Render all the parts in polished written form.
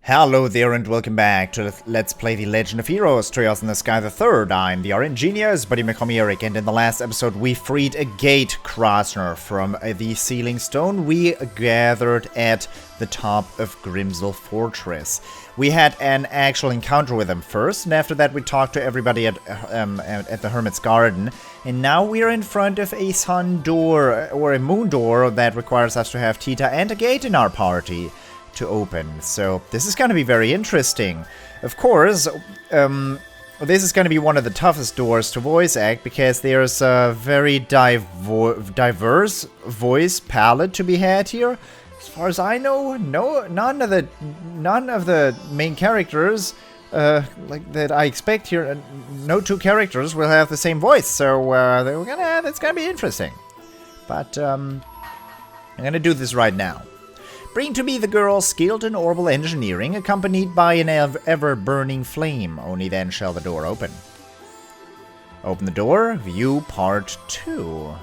Hello there and welcome back to Let's Play The Legend of Heroes, Trials in the Sky the Third. I'm the RNGenius, buddy McCommy Eric, and in the last episode we freed a gate crosser from the Sealing Stone. We gathered at the top of Grimsel Fortress. We had an actual encounter with him first, and after that we talked to everybody at the Hermit's Garden. And now we're in front of a sun door, or a moon door, that requires us to have Tita and a gate in our party to open. So this is going to be very interesting. Of course, this is going to be one of the toughest doors to voice act because there's a very diverse voice palette to be had here. As far as I know, none of the main characters like that I expect here. No two characters will have the same voice, so it's gonna be interesting. But I'm gonna do this right now. Bring to me the girl skilled in orbital engineering, accompanied by an ever-burning flame. Only then shall the door open. Open the door, view part 2.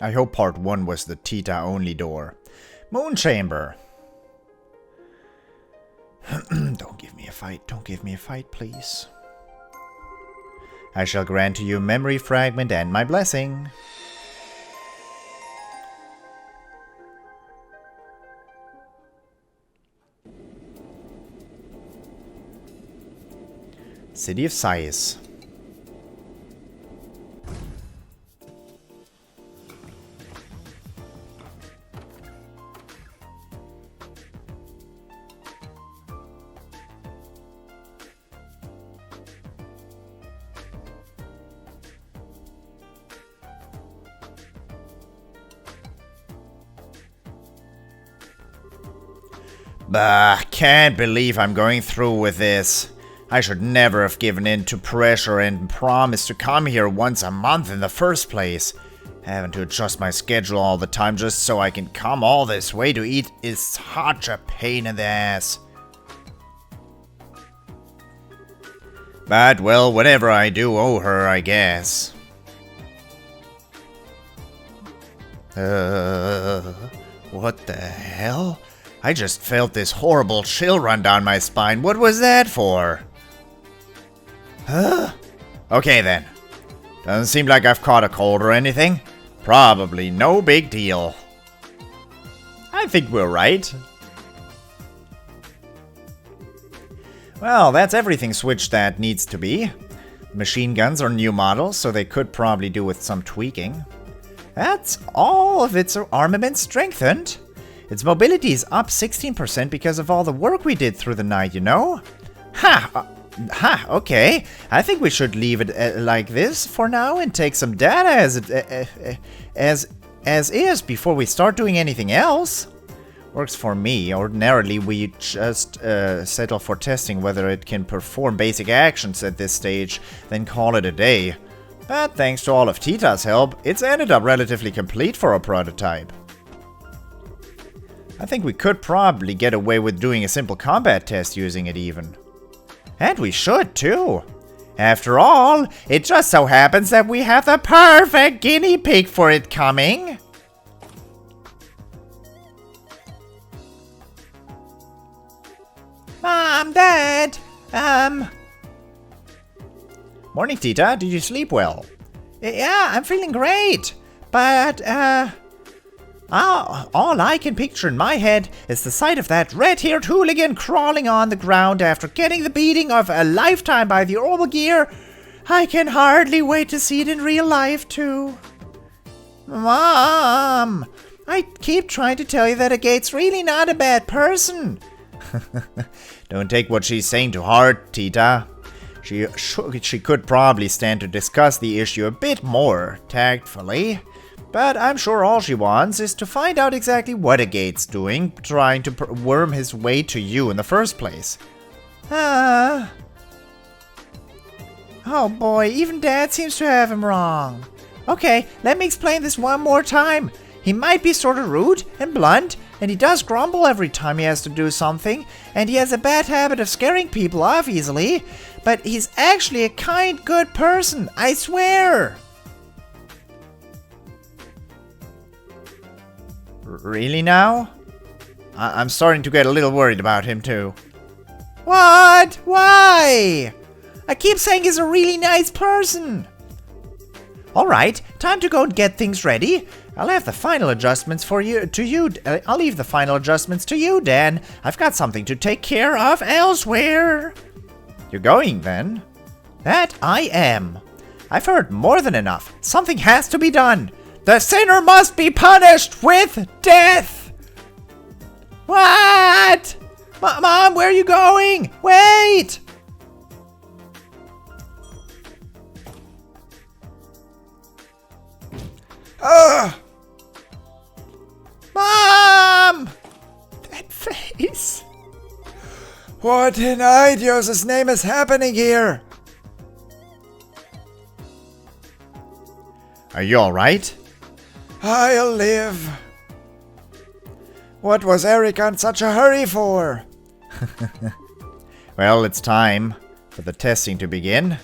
I hope part 1 was the Tita-only door. Moon Chamber. Don't give me a fight. Don't give me a fight, please. I shall grant to you memory fragment and my blessing. City of Sighs. Bah, can't believe I'm going through with this. I should never have given in to pressure and promised to come here once a month in the first place. Having to adjust my schedule all the time just so I can come all this way to eat is such a pain in the ass. But, well, whatever I do owe her, I guess. What the hell? I just felt this horrible chill run down my spine. What was that for? Huh? Okay then. Doesn't seem like I've caught a cold or anything. Probably no big deal. I think we're right. Well, that's everything switched that needs to be. Machine guns are new models, so they could probably do with some tweaking. That's all of its armament strengthened. Its mobility is up 16% because of all the work we did through the night, you know? Okay. I think we should leave it like this for now and take some data as is before we start doing anything else. Works for me. Ordinarily, we just settle for testing whether it can perform basic actions at this stage, then call it a day. But thanks to all of Tita's help, it's ended up relatively complete for a prototype. I think we could probably get away with doing a simple combat test using it even. And we should too. After all, it just so happens that we have the perfect guinea pig for it coming. Mom, Dad, Morning, Tita. Did you sleep well? Yeah, I'm feeling great. But, all I can picture in my head is the sight of that red-haired hooligan crawling on the ground after getting the beating of a lifetime by the orbital gear. I can hardly wait to see it in real life, too. Mom, I keep trying to tell you that a gate's really not a bad person. Don't take what she's saying to heart, Tita. She could probably stand to discuss the issue a bit more tactfully. But I'm sure all she wants is to find out exactly what a gate's doing, trying to worm his way to you in the first place. Oh boy, even Dad seems to have him wrong. Okay, let me explain this one more time. He might be sort of rude and blunt, and he does grumble every time he has to do something, and he has a bad habit of scaring people off easily, but he's actually a kind, good person, I swear. Really now? I'm starting to get a little worried about him too. What? Why? I keep saying he's a really nice person. Alright, time to go and get things ready. I'll have the final adjustments I'll leave the final adjustments to you, Dan. I've got something to take care of elsewhere. You're going, then? That I am. I've heard more than enough. Something has to be done. The sinner must be punished with death. What? Mom, where are you going? Wait! Ugh! Mom! That face. What in Idios' name is happening here? Are you alright? I'll live. What was Eric on such a hurry for? Well, it's time for the testing to begin.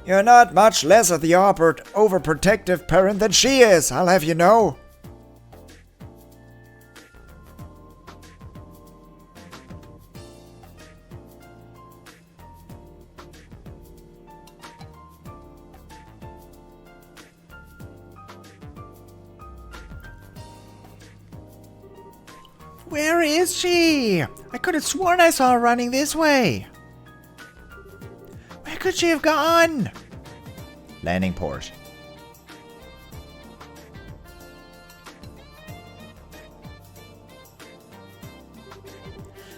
You're not much less of the overprotective parent than she is, I'll have you know. Where is she? I could have sworn I saw her running this way. Where could she have gone? Landing port.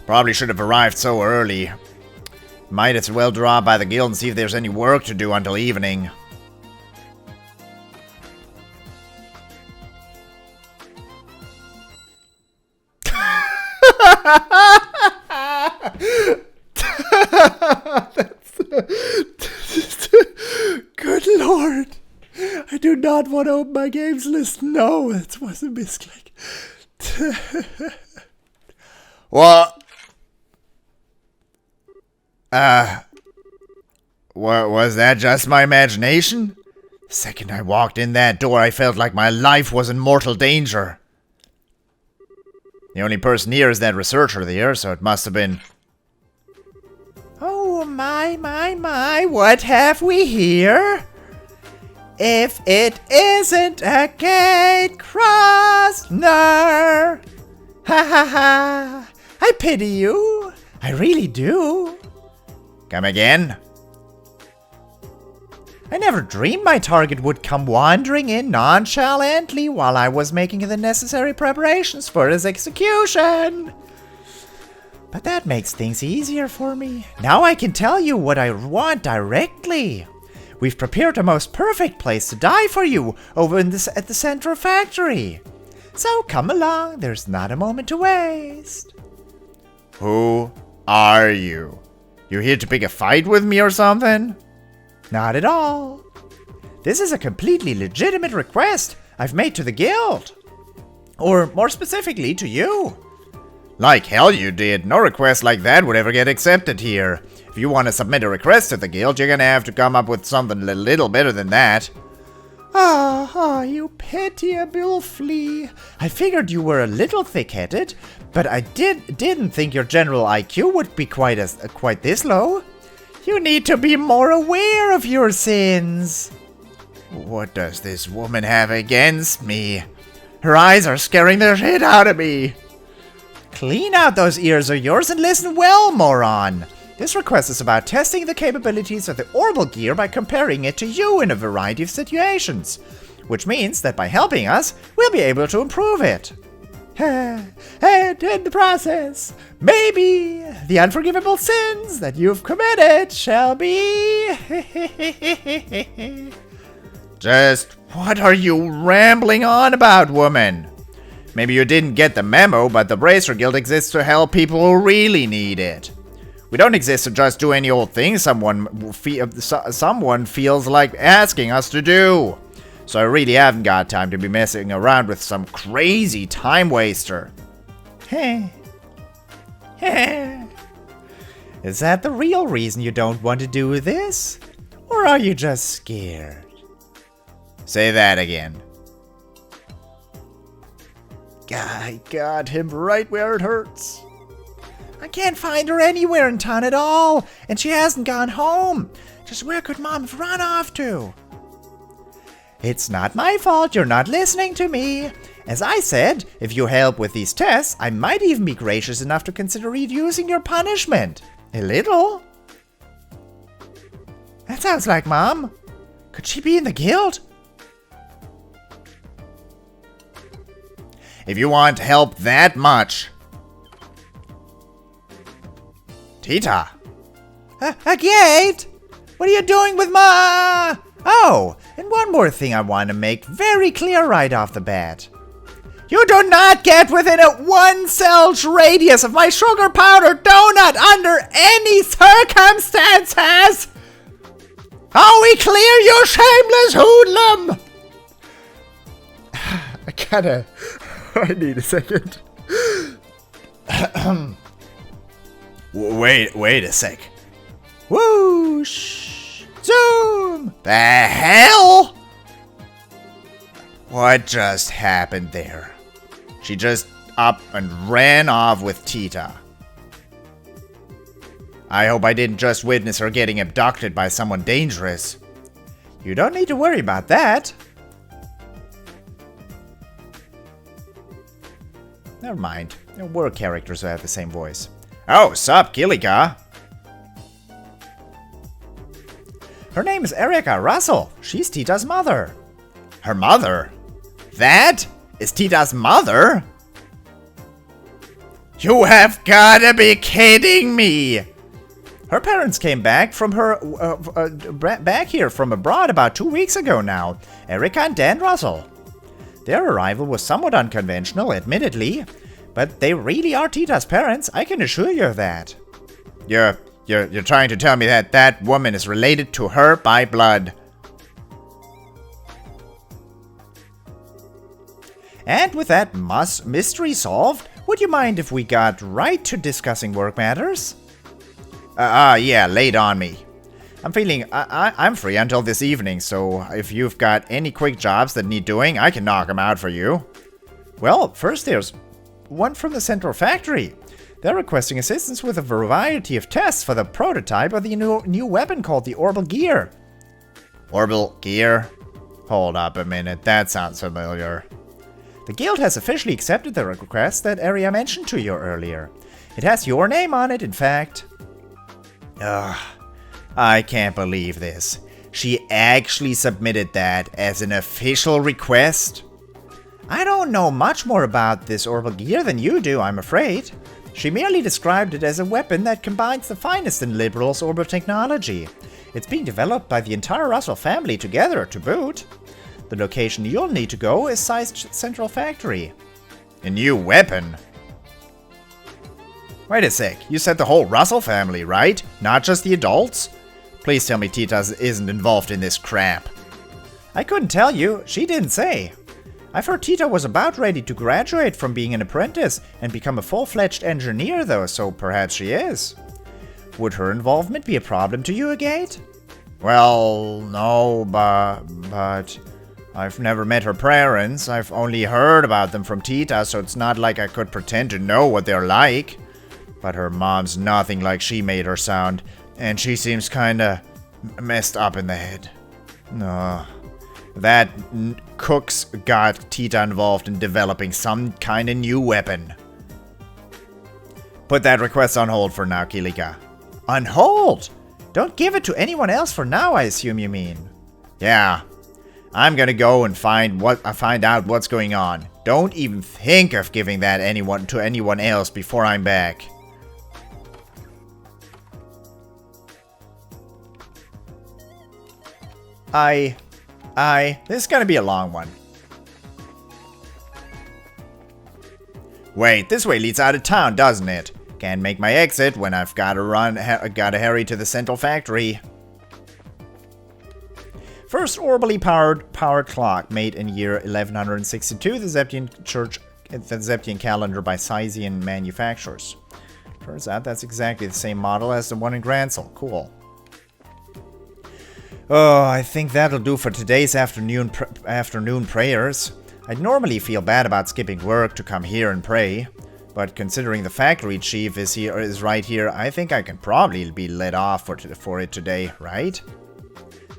Probably should have arrived so early. Might as well drop by the guild and see if there's any work to do until evening. Good lord. I do not want to open my games list. No, it was a misclick. What? Was that just my imagination? The second I walked in that door, I felt like my life was in mortal danger. The only person here is that researcher there, so it must have been... Oh, my, what have we here? If it isn't a gate Krasner! Ha ha ha! I pity you! I really do! Come again? I never dreamed my target would come wandering in nonchalantly while I was making the necessary preparations for his execution. But that makes things easier for me. Now I can tell you what I want directly. We've prepared a most perfect place to die for you over at the Central Factory. So come along, there's not a moment to waste. Who are you? You here to pick a fight with me or something? Not at all. This is a completely legitimate request I've made to the guild. Or more specifically, to you. Like hell you did. No request like that would ever get accepted here. If you want to submit a request to the guild, you're gonna have to come up with something a little better than that. Ah, you pitiable flea. I figured you were a little thick-headed, but I didn't think your general IQ would be quite this low. You need to be more aware of your sins. What does this woman have against me? Her eyes are scaring the shit out of me. Clean out those ears of yours and listen well, moron. This request is about testing the capabilities of the orbital gear by comparing it to you in a variety of situations, which means that by helping us, we'll be able to improve it. And in the process, maybe the unforgivable sins that you've committed shall be... Just what are you rambling on about, woman? Maybe you didn't get the memo, but the Bracer Guild exists to help people who really need it. We don't exist to just do any old thing someone feels like asking us to do. So I really haven't got time to be messing around with some crazy time waster. Is that the real reason you don't want to do this? Or are you just scared? Say that again. I got him right where it hurts. I can't find her anywhere in town at all, and she hasn't gone home. Just where could Mom have run off to? It's not my fault you're not listening to me. As I said, if you help with these tests, I might even be gracious enough to consider reducing your punishment. A little. That sounds like Mom. Could she be in the guild? If you want help that much. Tita. A gate? What are you doing with my... Oh, and one more thing I want to make very clear right off the bat. You do not get within a 1 cell's radius of my sugar powder donut under any circumstances! Are we clear, you shameless hoodlum? I need a second. Wait a sec. Whoosh! Zoom! The hell? What just happened there? She just up and ran off with Tita. I hope I didn't just witness her getting abducted by someone dangerous. You don't need to worry about that. Never mind. There were characters who had the same voice. Oh, sup, Kilika? Her name is Erica Russell. She's Tita's mother. Her mother? That is Tita's mother? You have gotta be kidding me! Her parents came back from back here from abroad about 2 weeks ago now. Erica and Dan Russell. Their arrival was somewhat unconventional, admittedly, but they really are Tita's parents, I can assure you of that. You're trying to tell me that that woman is related to her by blood. And with that mystery solved, would you mind if we got right to discussing work matters? Yeah, lay it on me. I'm free until this evening, so if you've got any quick jobs that need doing, I can knock them out for you. Well, first there's one from the Central Factory. They're requesting assistance with a variety of tests for the prototype of the new weapon called the Orbital Gear. Orbital Gear? Hold up a minute, that sounds familiar. The guild has officially accepted the request that Aria mentioned to you earlier. It has your name on it, in fact. Ugh. I can't believe this. She actually submitted that as an official request? I don't know much more about this orbital gear than you do, I'm afraid. She merely described it as a weapon that combines the finest in Liberal's orbital technology. It's being developed by the entire Russell family together, to boot. The location you'll need to go is Sized Central Factory. A new weapon? Wait a sec, you said the whole Russell family, right? Not just the adults? Please tell me Tita isn't involved in this crap. I couldn't tell you, she didn't say. I've heard Tita was about ready to graduate from being an apprentice and become a full-fledged engineer though, so perhaps she is. Would her involvement be a problem to you, Agate? Well, no, but I've never met her parents. I've only heard about them from Tita, so it's not like I could pretend to know what they're like. But her mom's nothing like she made her sound, and she seems kinda messed up in the head. No. That Cook's got Tita involved in developing some kind of new weapon. Put that request on hold for now, Kilika. On hold? Don't give it to anyone else for now, I assume you mean. Yeah. I'm gonna go and find out what's going on. Don't even think of giving that to anyone else before I'm back. This is gonna be a long one. Wait, this way leads out of town, doesn't it? Can't make my exit when I've gotta hurry to the Central Factory. First orbitally powered clock made in year 1162, the Zeptian calendar by Sizian manufacturers. Turns out that's exactly the same model as the one in Gransel. Cool. Oh, I think that'll do for today's afternoon prayers. I'd normally feel bad about skipping work to come here and pray, but considering the factory chief is right here, I think I can probably be let off for it today, right?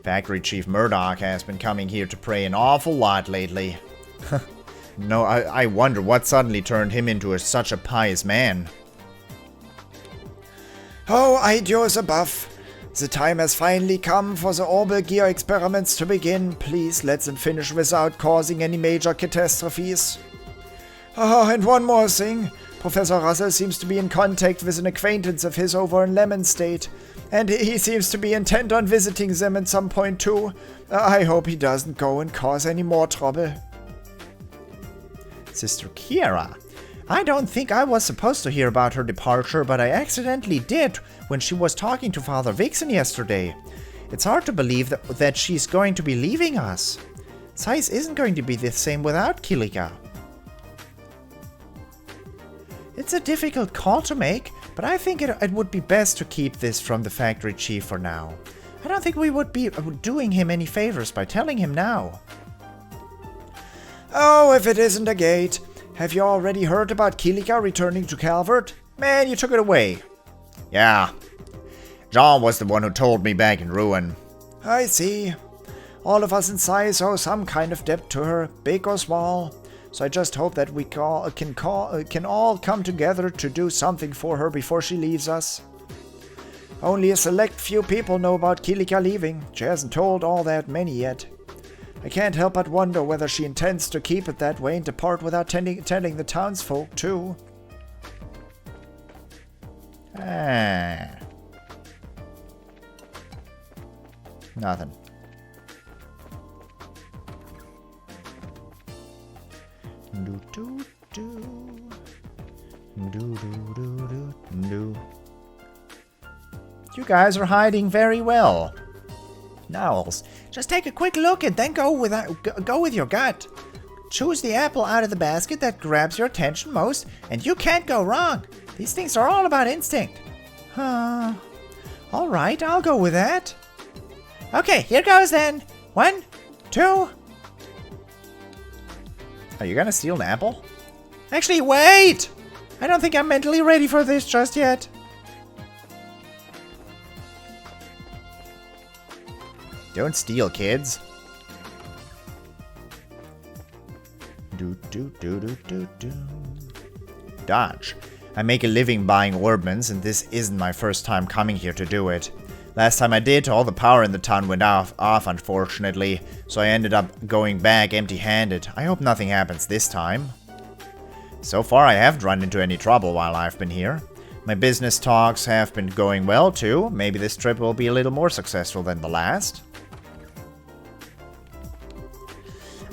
Factory Chief Murdoch has been coming here to pray an awful lot lately. No, I wonder what suddenly turned him into such a pious man. Oh, ideas above. The time has finally come for the orbital gear experiments to begin. Please let them finish without causing any major catastrophes. Oh, and one more thing. Professor Russell seems to be in contact with an acquaintance of his over in Lemon State, and he seems to be intent on visiting them at some point too. I hope he doesn't go and cause any more trouble. Sister Kiera. I don't think I was supposed to hear about her departure, but I accidentally did when she was talking to Father Vixen yesterday. It's hard to believe that she's going to be leaving us. Size isn't going to be the same without Kilika. It's a difficult call to make, but I think it would be best to keep this from the factory chief for now. I don't think we would be doing him any favors by telling him now. Oh, if it isn't a gate. Have you already heard about Kilika returning to Calvert? Man, you took it away. Yeah. John was the one who told me back in Ruin. I see. All of us in Size owe some kind of debt to her, big or small. So I just hope that we can all come together to do something for her before she leaves us. Only a select few people know about Kilika leaving. She hasn't told all that many yet. I can't help but wonder whether she intends to keep it that way and depart without telling the townsfolk too. Nothing. You guys are hiding very well. Nowls, just take a quick look and then go with your gut. Choose the apple out of the basket that grabs your attention most, and you can't go wrong. These things are all about instinct. Huh. Alright, I'll go with that. Okay, here goes then. 1, 2. Are you gonna steal an apple? Actually, wait! I don't think I'm mentally ready for this just yet. Don't steal, kids. Dodge. I make a living buying orbments, and this isn't my first time coming here to do it. Last time I did, all the power in the town went off unfortunately, so I ended up going back empty-handed. I hope nothing happens this time. So far, I haven't run into any trouble while I've been here. My business talks have been going well, too. Maybe this trip will be a little more successful than the last.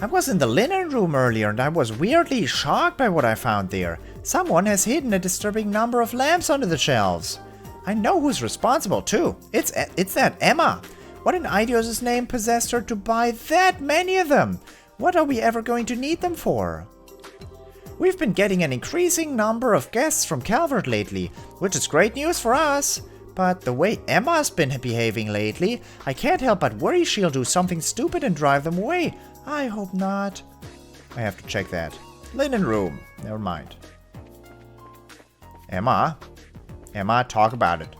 I was in the linen room earlier and I was weirdly shocked by what I found there. Someone has hidden a disturbing number of lamps under the shelves. I know who's responsible too. It's that Emma. What in Idios' name possessed her to buy that many of them? What are we ever going to need them for? We've been getting an increasing number of guests from Calvert lately, which is great news for us. But the way Emma's been behaving lately, I can't help but worry she'll do something stupid and drive them away. I hope not. I have to check that. Linen room. Never mind. Emma? Emma, talk about it.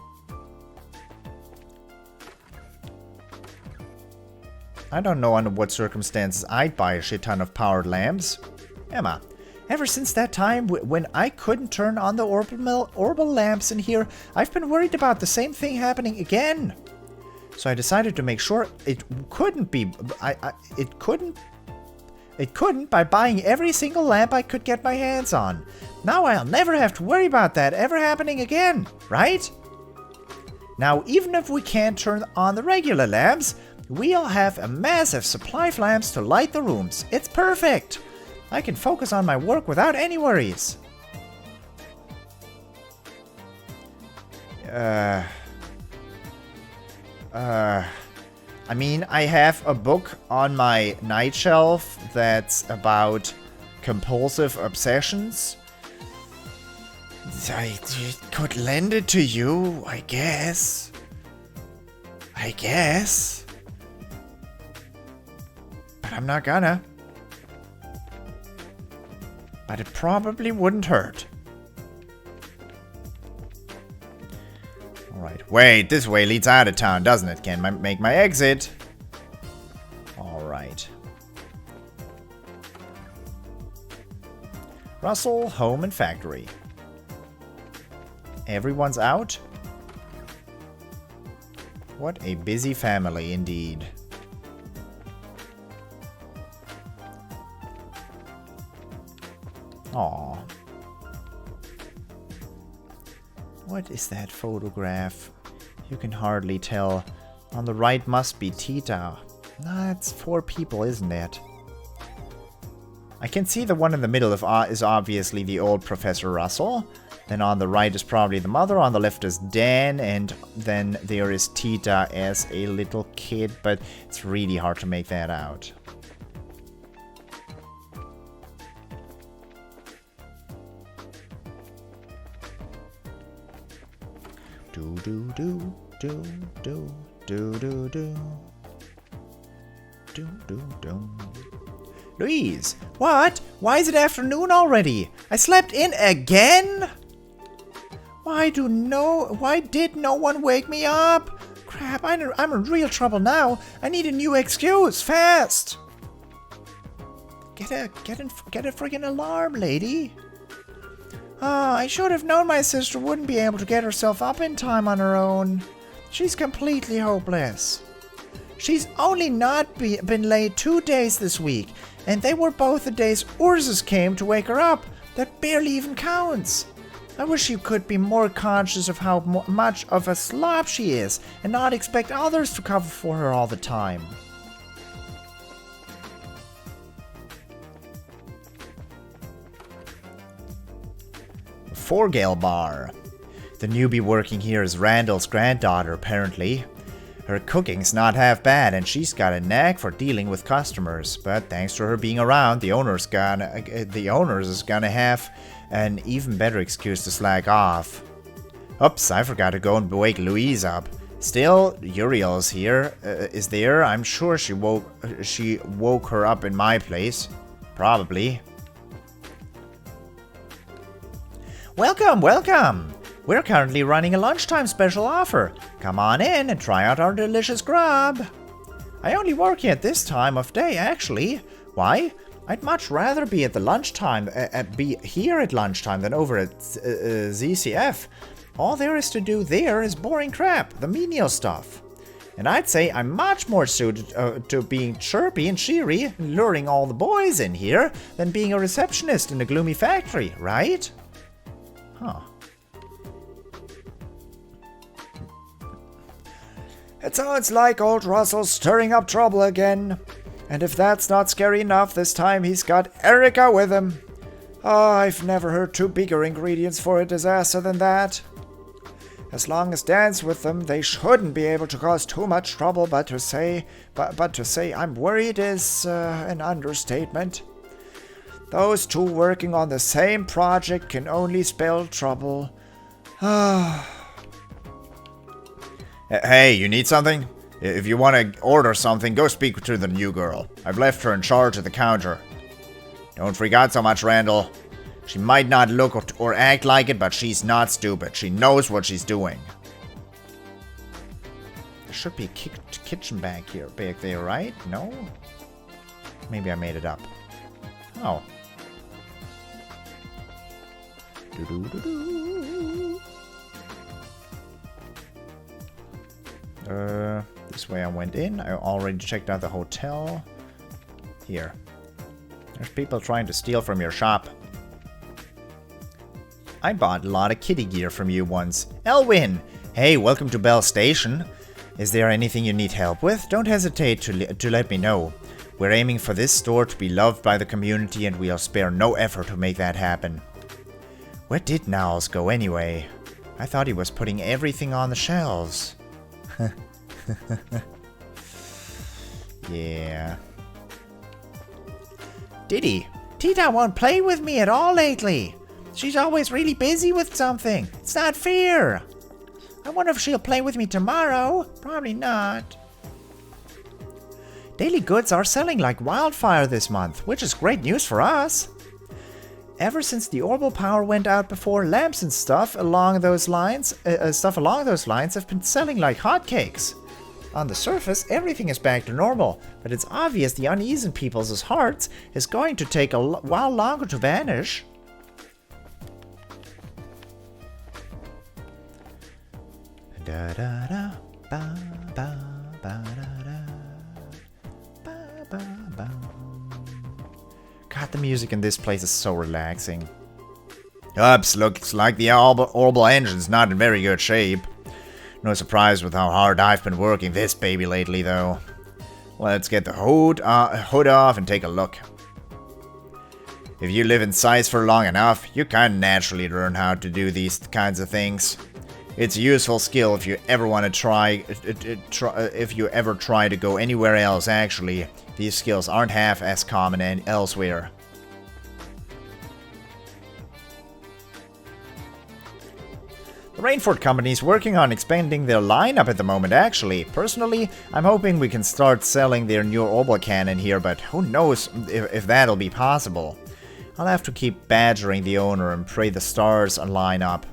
I don't know under what circumstances I'd buy a shit ton of powered lamps. Emma, ever since that time when I couldn't turn on the orbital lamps in here, I've been worried about the same thing happening again. So I decided to make sure it couldn't by buying every single lamp I could get my hands on. Now I'll never have to worry about that ever happening again, right? Now, even if we can't turn on the regular lamps, we'll have a massive supply of lamps to light the rooms. It's perfect. I can focus on my work without any worries. I mean, I have a book on my night shelf that's about compulsive obsessions. I could lend it to you, I guess. But I'm not gonna. But it probably wouldn't hurt. Alright, wait, this way leads out of town, doesn't it? Can I make my exit? Alright. Russell, home and factory. Everyone's out? What a busy family indeed. Aww. What is that photograph? You can hardly tell. On the right must be Tita. That's 4 people, isn't it? I can see the one in the middle is obviously the old Professor Russell. Then on the right is probably the mother, on the left is Dan, and then there is Tita as a little kid, but it's really hard to make that out. Do do do do do do do do do do do. Louise, what? Why is it afternoon already? I slept in again? Why did no one wake me up? Crap, I'm in real trouble now. I need a new excuse, fast. Get a friggin' alarm, lady. I should have known my sister wouldn't be able to get herself up in time on her own. She's completely hopeless. She's only not been late 2 days this week, and they were both the days Ursus came to wake her up. That barely even counts. I wish you could be more conscious of how much of a slob she is, and not expect others to cover for her all the time. Forgale Bar. The newbie working here is Randall's granddaughter, apparently. Her cooking's not half bad, and she's got a knack for dealing with customers. But thanks to her being around, the owners is gonna have an even better excuse to slack off. Oops, I forgot to go and wake Louise up. Still, Uriel's here. Is there? I'm sure she woke her up in my place. Probably. Welcome, welcome! We're currently running a lunchtime special offer. Come on in and try out our delicious grub. I only work here at this time of day, actually. Why? I'd much rather be at the lunchtime, be here at lunchtime than over at ZCF. All there is to do there is boring crap, the menial stuff. And I'd say I'm much more suited to being chirpy and cheery and luring all the boys in here than being a receptionist in a gloomy factory, right? Huh. It sounds like old Russell's stirring up trouble again. And if that's not scary enough, this time he's got Erica with him. Oh, I've never heard 2 bigger ingredients for a disaster than that. As long as Dan's with them, they shouldn't be able to cause too much trouble, but to say I'm worried is an understatement. Those 2 working on the same project can only spell trouble. Hey, you need something? If you want to order something, go speak to the new girl. I've left her in charge of the counter. Don't freak out so much, Randall. She might not look or act like it, but she's not stupid. She knows what she's doing. There should be a kitchen back there, right? No? Maybe I made it up. Oh. This way I went in. I already checked out the hotel. Here. There's people trying to steal from your shop. I bought a lot of kitty gear from you once. Elwin! Hey, welcome to Bell Station. Is there anything you need help with? Don't hesitate to let me know. We're aiming for this store to be loved by the community, and we'll spare no effort to make that happen. Where did Niles go anyway? I thought he was putting everything on the shelves. Yeah. Did he? Tita won't play with me at all lately. She's always really busy with something. It's not fair. I wonder if she'll play with me tomorrow. Probably not. Daily goods are selling like wildfire this month, which is great news for us. Ever since the orbital power went out before, lamps and stuff along those lines have been selling like hotcakes. On the surface, everything is back to normal, but it's obvious the unease in people's hearts is going to take a while longer to vanish. Da da da ba ba ba da da ba ba ba. God, the music in this place is so relaxing. Oops, looks like the orbital engine's not in very good shape. No surprise with how hard I've been working this baby lately, though. Let's get the hood off and take a look. If you live in science for long enough, you can naturally learn how to do these kinds of things. It's a useful skill if you ever want to try to go anywhere else. Actually, these skills aren't half as common elsewhere. The Rainford company is working on expanding their lineup at the moment, actually. Personally, I'm hoping we can start selling their new orbital cannon here, but who knows if that'll be possible. I'll have to keep badgering the owner and pray the stars line up.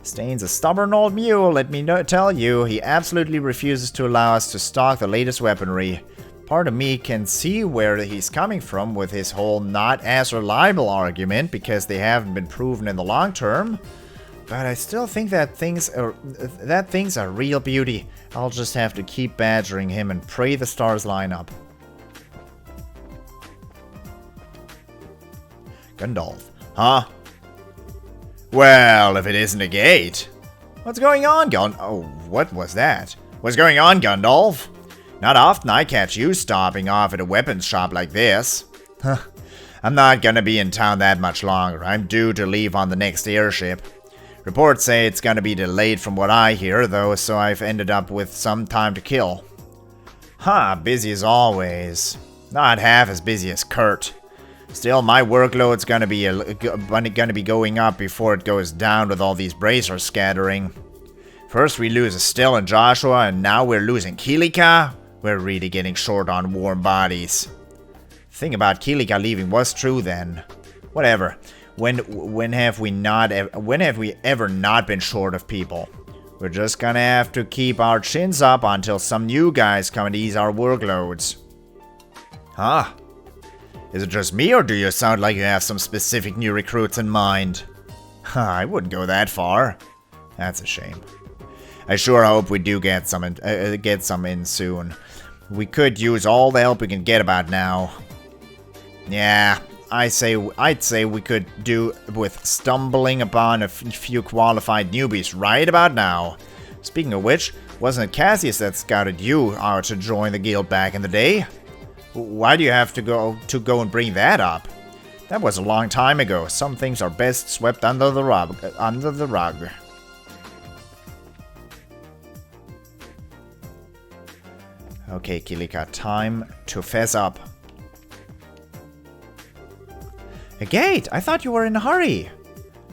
Stain's a stubborn old mule, let me tell you. He absolutely refuses to allow us to stock the latest weaponry. Part of me can see where he's coming from with his whole not as reliable argument, because they haven't been proven in the long term. But I still think that things are real beauty. I'll just have to keep badgering him and pray the stars line up. Gandalf. Huh? Well, if it isn't a gate. What's going on, Oh, what was that? What's going on, Gandalf? Not often I catch you stopping off at a weapons shop like this. I'm not gonna be in town that much longer. I'm due to leave on the next airship. Reports say it's gonna be delayed from what I hear, though, so I've ended up with some time to kill. Busy as always. Not half as busy as Kurt. Still, my workload's gonna be going up before it goes down with all these bracers scattering. First we lose Estelle and Joshua, and now we're losing Kilika. We're really getting short on warm bodies. The thing about Kilika leaving was true then. Whatever. When have we ever not been short of people? We're just gonna have to keep our chins up until some new guys come and ease our workloads. Is it just me, or do you sound like you have some specific new recruits in mind? I wouldn't go that far. That's a shame. I sure hope we do get some in soon. We could use all the help we can get about now. Yeah, I'd say we could do with stumbling upon a few qualified newbies right about now. Speaking of which, wasn't it Cassius that scouted you out to join the guild back in the day? Why do you have to go and bring that up? That was a long time ago. Some things are best swept under the rug. Okay, Kilika, time to fess up. A gate? I thought you were in a hurry.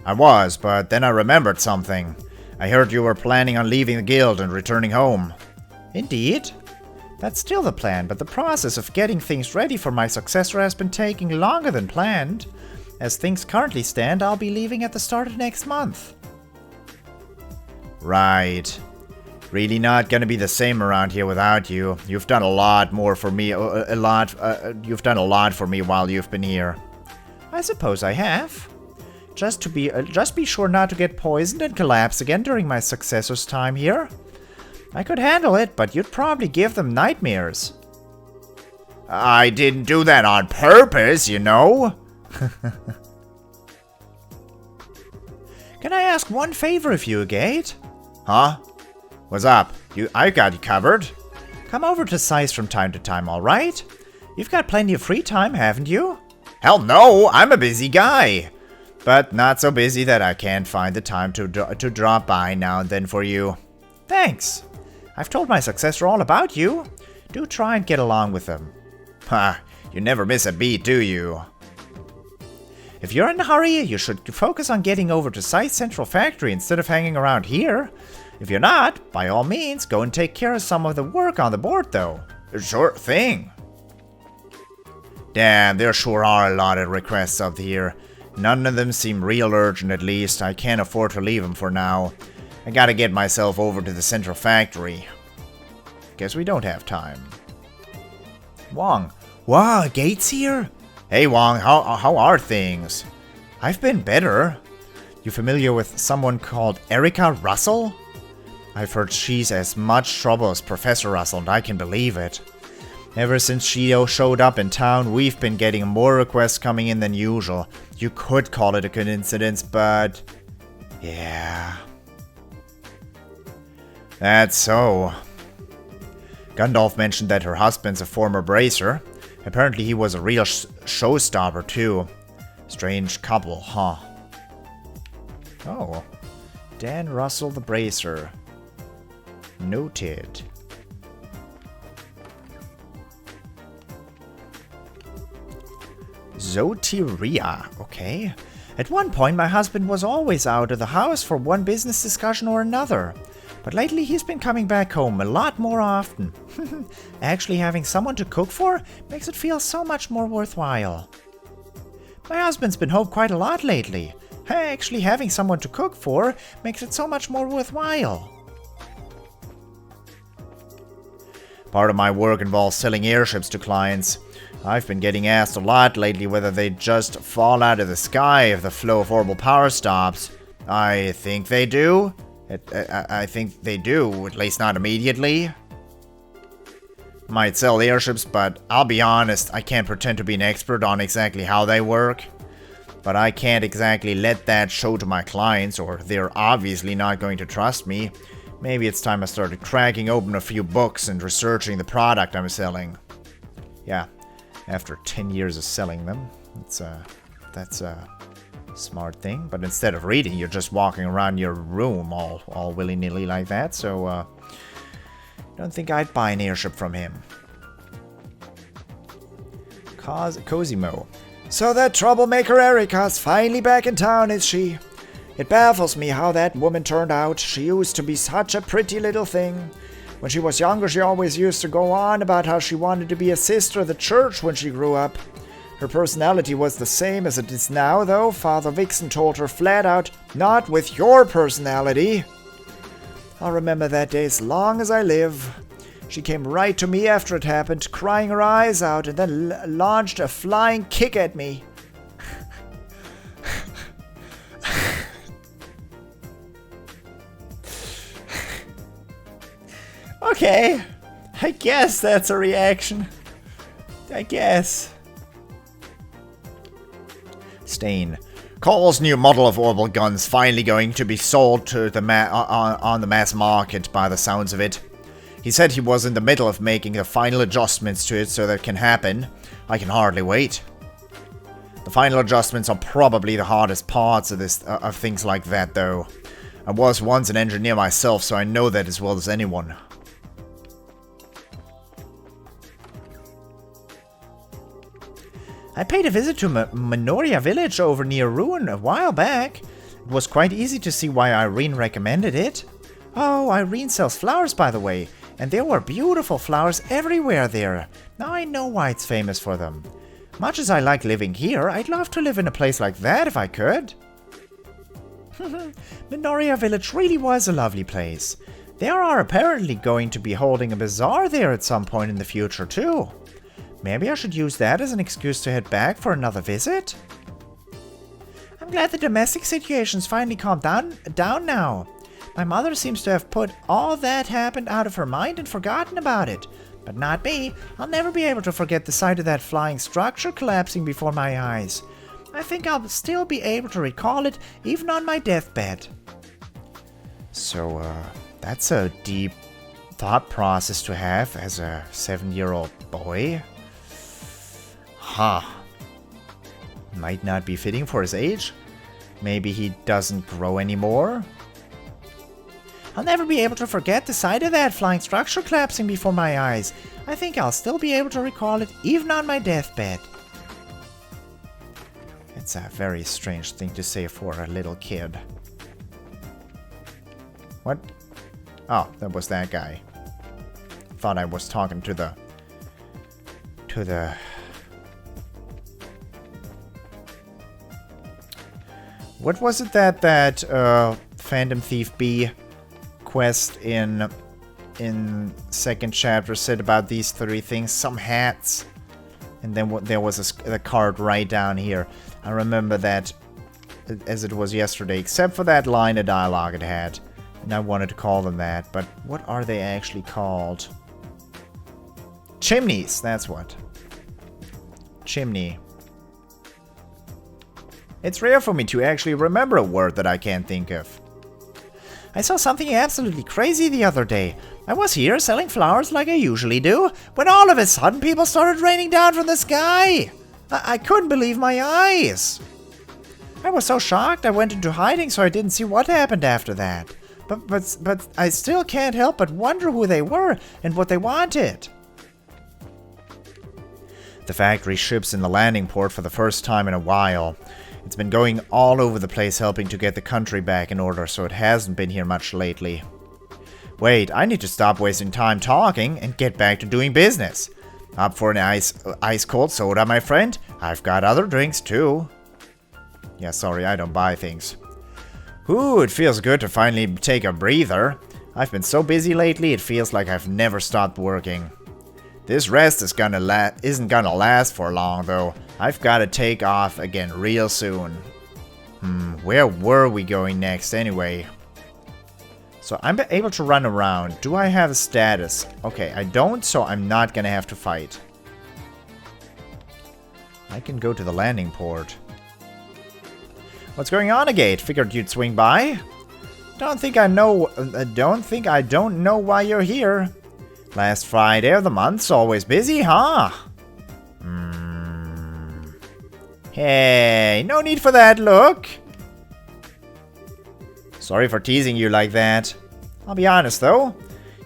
I was, but then I remembered something. I heard you were planning on leaving the guild and returning home. Indeed. That's still the plan, but the process of getting things ready for my successor has been taking longer than planned. As things currently stand, I'll be leaving at the start of next month. Right. Really not gonna be the same around here without you. You've done a lot more for me, you've done a lot for me while you've been here. I suppose I have. Just be sure not to get poisoned and collapse again during my successor's time here. I could handle it, but you'd probably give them nightmares. I didn't do that on purpose, you know. Can I ask one favor of you, Agate? Huh? What's up? I got you covered. Come over to Sice from time to time, alright? You've got plenty of free time, haven't you? Hell no, I'm a busy guy. But not so busy that I can't find the time to drop by now and then for you. Thanks. I've told my successor all about you. Do try and get along with them. Ha, you never miss a beat, do you? If you're in a hurry, you should focus on getting over to Site Central Factory instead of hanging around here. If you're not, by all means, go and take care of some of the work on the board, though. Sure thing. Damn, there sure are a lot of requests up here. None of them seem real urgent, at least. I can't afford to leave them for now. I gotta get myself over to the Central Factory. Guess we don't have time. Wong. Wow, Gates here? Hey Wong, how are things? I've been better. You familiar with someone called Erica Russell? I've heard she's as much trouble as Professor Russell, and I can believe it. Ever since she showed up in town, we've been getting more requests coming in than usual. You could call it a coincidence, but... yeah. That's so. Gundolf mentioned that her husband's a former bracer. Apparently he was a real showstopper too. Strange couple, huh? Oh. Dan Russell the Bracer. Noted. Zoteria, okay. At one point my husband was always out of the house for one business discussion or another. But lately he's been coming back home a lot more often. Actually having someone to cook for makes it feel so much more worthwhile. My husband's been home quite a lot lately. Actually having someone to cook for makes it so much more worthwhile. Part of my work involves selling airships to clients. I've been getting asked a lot lately whether they just fall out of the sky if the flow of orbital power stops. I think they do. I think they do, at least not immediately. Might sell airships, but I'll be honest, I can't pretend to be an expert on exactly how they work. But I can't exactly let that show to my clients, or they're obviously not going to trust me. Maybe it's time I started cracking open a few books and researching the product I'm selling. Yeah, after 10 years of selling them, that's a smart thing. But instead of reading, you're just walking around your room all willy-nilly like that, so don't think I'd buy an airship from him. Cosimo. So that troublemaker Erica's finally back in town, is she? It baffles me how that woman turned out. She used to be such a pretty little thing. When she was younger, she always used to go on about how she wanted to be a sister of the church when she grew up. Her personality was the same as it is now, though. Father Vixen told her flat out, "Not with your personality." I'll remember that day as long as I live. She came right to me after it happened, crying her eyes out, and then launched a flying kick at me. Okay, I guess that's a reaction. I guess. Stain. Cole's new model of orbital gun's finally going to be sold to the on the mass market by the sounds of it. He said he was in the middle of making the final adjustments to it so that can happen. I can hardly wait. The final adjustments are probably the hardest parts of things like that, though. I was once an engineer myself, so I know that as well as anyone. I paid a visit to Minoria village over near Ruin a while back. It was quite easy to see why Irene recommended it. Oh, Irene sells flowers, by the way, and there were beautiful flowers everywhere there. Now I know why it's famous for them. Much as I like living here, I'd love to live in a place like that if I could. Minoria village really was a lovely place. They are apparently going to be holding a bazaar there at some point in the future too. Maybe I should use that as an excuse to head back for another visit? I'm glad the domestic situation's finally calmed down now. My mother seems to have put all that happened out of her mind and forgotten about it. But not me. I'll never be able to forget the sight of that flying structure collapsing before my eyes. I think I'll still be able to recall it even on my deathbed. So, that's a deep thought process to have as a 7-year-old boy. Huh. Might not be fitting for his age. Maybe he doesn't grow anymore. I'll never be able to forget the sight of that flying structure collapsing before my eyes. I think I'll still be able to recall it even on my deathbed. That's a very strange thing to say for a little kid. What? Oh, that was that guy. Thought I was talking to the... What was it that Phantom Thief B quest in second chapter said about these 3 things? Some hats. And then there was a card right down here. I remember that as it was yesterday, except for that line of dialogue it had. And I wanted to call them that, but what are they actually called? Chimneys, that's what. Chimney. It's rare for me to actually remember a word that I can't think of. I saw something absolutely crazy the other day. I was here selling flowers like I usually do, when all of a sudden people started raining down from the sky. I couldn't believe my eyes. I was so shocked I went into hiding so I didn't see what happened after that. But I still can't help but wonder who they were and what they wanted. The factory ships in the landing port for the first time in a while. It's been going all over the place helping to get the country back in order, so it hasn't been here much lately. Wait, I need to stop wasting time talking and get back to doing business. Up for an ice cold soda, my friend? I've got other drinks too. Yeah, sorry, I don't buy things. Ooh, it feels good to finally take a breather. I've been so busy lately, it feels like I've never stopped working. This rest isn't gonna last for long, though. I've gotta take off again real soon. Where were we going next anyway? So I'm able to run around. Do I have a status? Okay, I don't, so I'm not gonna have to fight. I can go to the landing port. What's going on, Agate? Figured you'd swing by. Don't think I don't know why you're here. Last Friday of the month's always busy, huh? Hey, no need for that look. Sorry for teasing you like that. I'll be honest though.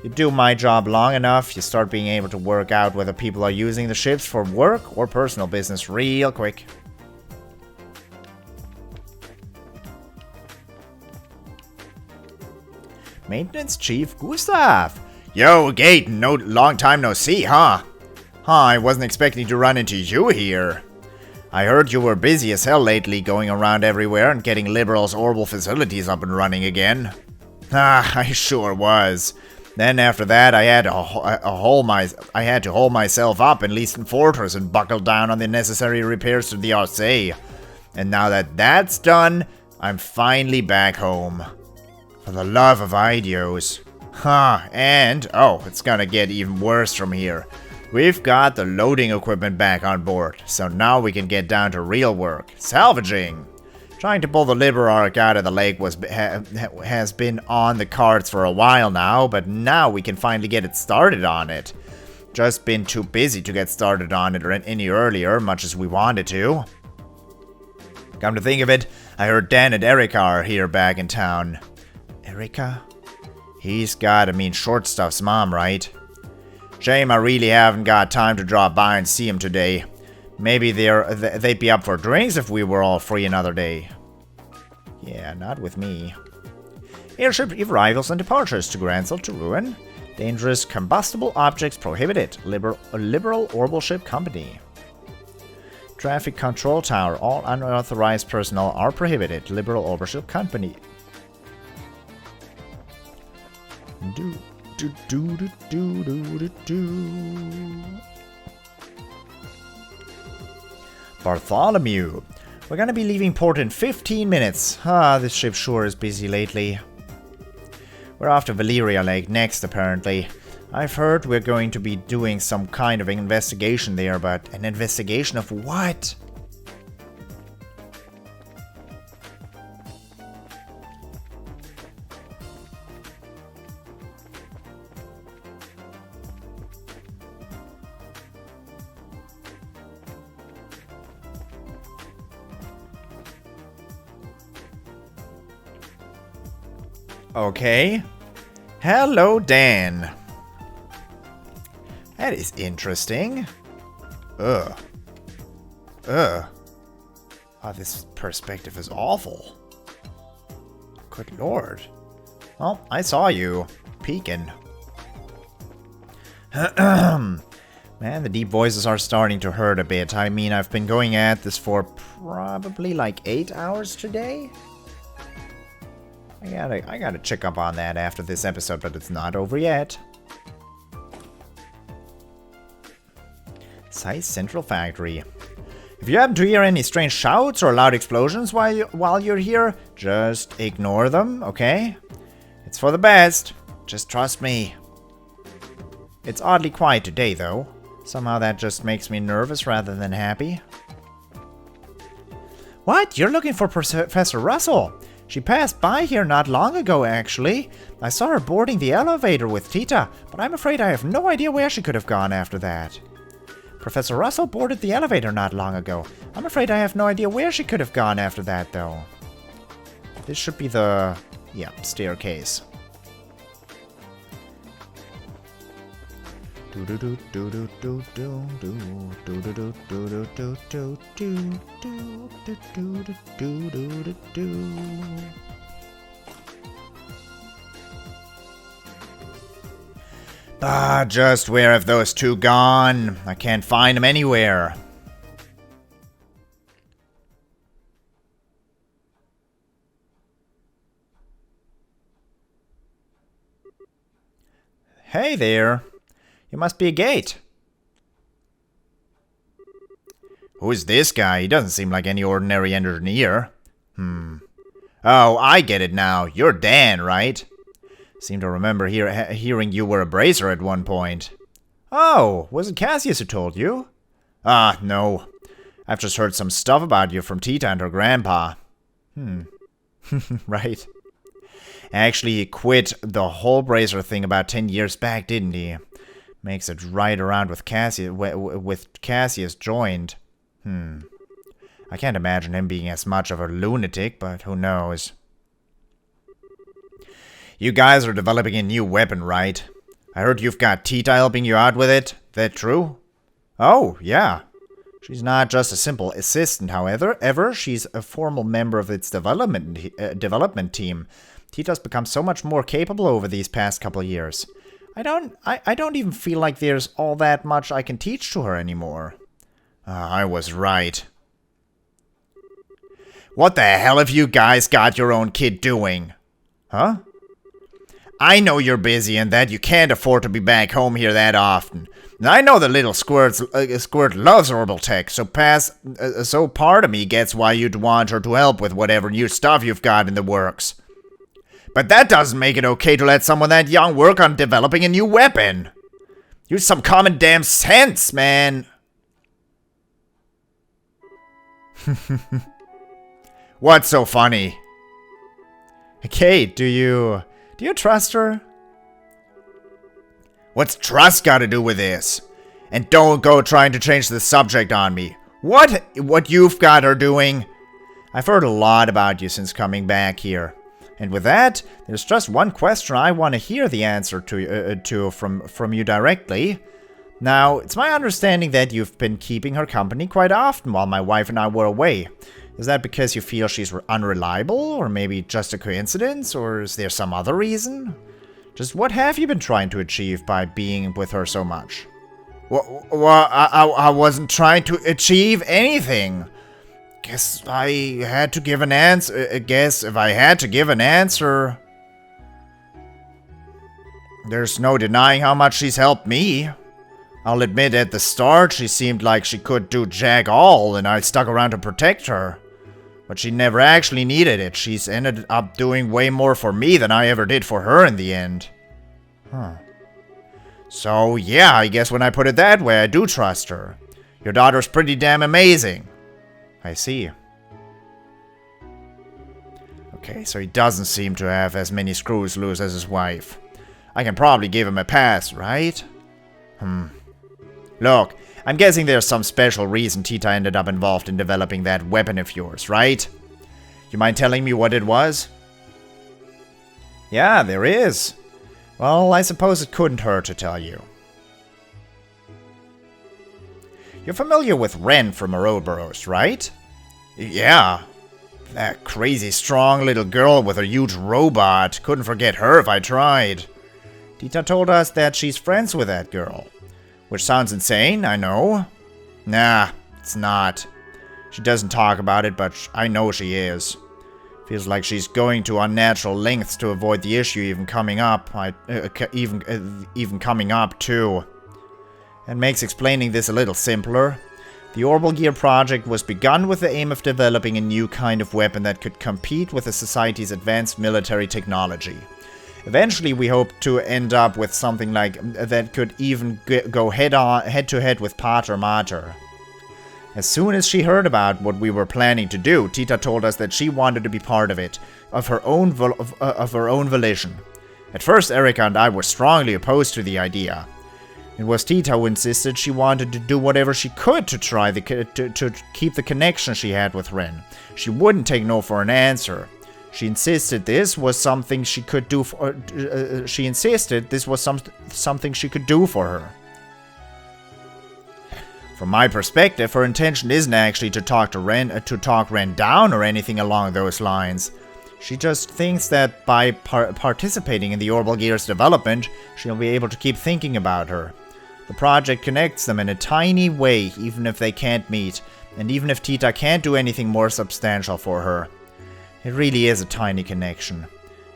You do my job long enough, you start being able to work out whether people are using the ships for work or personal business real quick. Maintenance Chief Gustav. Yo, Gate, long time no see, huh? I wasn't expecting to run into you here. I heard you were busy as hell lately, going around everywhere and getting Liberal's orbital facilities up and running again. I sure was. Then after that, I had to hold myself up in Leaston Fortress and buckle down on the necessary repairs to the RC. And now that that's done, I'm finally back home. For the love of Idios. And, it's gonna get even worse from here. We've got the loading equipment back on board, so now we can get down to real work. Salvaging! Trying to pull the Liberarch out of the lake has been on the cards for a while now, but now we can finally get it started on it. Just been too busy to get started on it any earlier, much as we wanted to. Come to think of it, I heard Dan and Erica are here back in town. Erica? He's gotta mean Short Stuff's mom, right? Shame I really haven't got time to drop by and see him today. Maybe they'd be up for drinks if we were all free another day. Yeah, not with me. Airship arrivals and departures to Gransel to Ruin. Dangerous combustible objects prohibited. Liberal Orbital Ship Company. Traffic Control Tower. All unauthorized personnel are prohibited. Liberal Orbital Ship Company. Bartholomew. We're gonna be leaving port in 15 minutes. This ship sure is busy lately. We're off to Valeria Lake next, apparently. I've heard we're going to be doing some kind of investigation there, but an investigation of what? Okay. Hello, Dan. That is interesting. Oh, this perspective is awful. Good lord. Well, I saw you peeking. Man, the deep voices are starting to hurt a bit. I mean, I've been going at this for probably like 8 hours today. I gotta check up on that after this episode, but it's not over yet. Size Central Factory. If you happen to hear any strange shouts or loud explosions while you're here, just ignore them, okay? It's for the best. Just trust me. It's oddly quiet today, though. Somehow that just makes me nervous rather than happy. What? You're looking for Professor Russell? She passed by here not long ago, actually. I saw her boarding the elevator with Tita, but I'm afraid I have no idea where she could have gone after that. Professor Russell boarded the elevator not long ago. I'm afraid I have no idea where she could have gone after that, though. This should be the... yeah, staircase. Ah, just where have those two gone? I can't find them anywhere. Hey there. You must be a gate. Who is this guy? He doesn't seem like any ordinary engineer. Oh, I get it now. You're Dan, right? Seem to remember hearing you were a bracer at one point. Oh, was it Cassius who told you? Ah, no. I've just heard some stuff about you from Tita and her grandpa. Right. Actually, he quit the whole bracer thing about 10 years back, didn't he? Makes it right around with Cassius joined. I can't imagine him being as much of a lunatic, but who knows. You guys are developing a new weapon, right? I heard you've got Tita helping you out with it. That true? Oh, yeah. She's not just a simple assistant, however. She's a formal member of its development team. Tita's become so much more capable over these past couple of years. I don't even feel like there's all that much I can teach to her anymore. I was right. What the hell have you guys got your own kid doing? Huh? I know you're busy and that you can't afford to be back home here that often. And I know the little squirt loves orbital tech, so part of me gets why you'd want her to help with whatever new stuff you've got in the works. But that doesn't make it okay to let someone that young work on developing a new weapon. Use some common damn sense, man. What's so funny? Kate, do you trust her? What's trust got to do with this? And don't go trying to change the subject on me. What you've got her doing? I've heard a lot about you since coming back here. And with that, there's just one question I want to hear the answer to from you directly. Now, it's my understanding that you've been keeping her company quite often while my wife and I were away. Is that because you feel she's unreliable, or maybe just a coincidence, or is there some other reason? Just what have you been trying to achieve by being with her so much? Well, I wasn't trying to achieve anything. Guess I had to give an answer. If I had to give an answer, there's no denying how much she's helped me. I'll admit at the start she seemed like she could do jack all, and I stuck around to protect her. But she never actually needed it. She's ended up doing way more for me than I ever did for her in the end. So yeah, I guess when I put it that way, I do trust her. Your daughter's pretty damn amazing. I see. Okay, so he doesn't seem to have as many screws loose as his wife. I can probably give him a pass, right? Look, I'm guessing there's some special reason Tita ended up involved in developing that weapon of yours, right? You mind telling me what it was? Yeah, there is. Well, I suppose it couldn't hurt to tell you. You're familiar with Ren from Ouroboros, right? Yeah. That crazy strong little girl with her huge robot. Couldn't forget her if I tried. Tita told us that she's friends with that girl. Which sounds insane, I know. Nah, it's not. She doesn't talk about it, but I know she is. Feels like she's going to unnatural lengths to avoid the issue even coming up. Even coming up, too. And makes explaining this a little simpler. The Orbital Gear project was begun with the aim of developing a new kind of weapon that could compete with the society's advanced military technology. Eventually, we hope to end up with something like that could even go head to head with Pater Mater. As soon as she heard about what we were planning to do, Tita told us that she wanted to be part of it, of her own volition. At first, Erika and I were strongly opposed to the idea. It was Tita who insisted she wanted to do whatever she could to try to keep the connection she had with Ren. She wouldn't take no for an answer. She insisted this was something she could do for. Something she could do for her. From my perspective, her intention isn't actually to talk Ren down or anything along those lines. She just thinks that by participating in the Orbital Gear's development, she'll be able to keep thinking about her. The project connects them in a tiny way, even if they can't meet, and even if Tita can't do anything more substantial for her. It really is a tiny connection.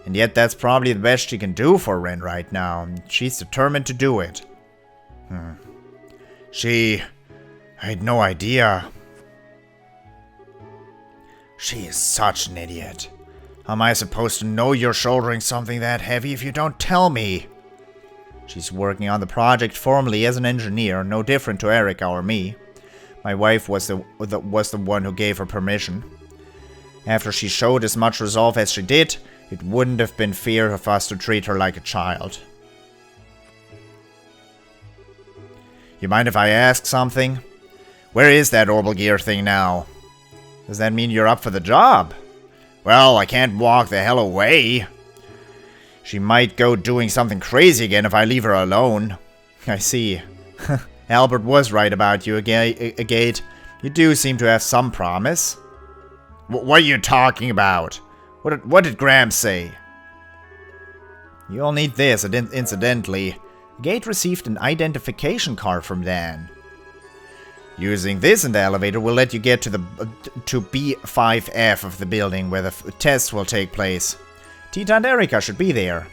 And yet that's probably the best she can do for Ren right now, and she's determined to do it. I had no idea. She is such an idiot. How am I supposed to know you're shouldering something that heavy if you don't tell me? She's working on the project formally as an engineer, no different to Erika or me. My wife was the one who gave her permission. After she showed as much resolve as she did, it wouldn't have been fair of us to treat her like a child. You mind if I ask something? Where is that Orbital Gear thing now? Does that mean you're up for the job? Well, I can't walk the hell away. She might go doing something crazy again if I leave her alone. I see. Albert was right about you, Agate. You do seem to have some promise. What are you talking about? What did Graham say? You'll need this, incidentally. Agate received an identification card from Dan. Using this in the elevator will let you get to B5F of the building where the tests will take place. Tita and Erika should be there.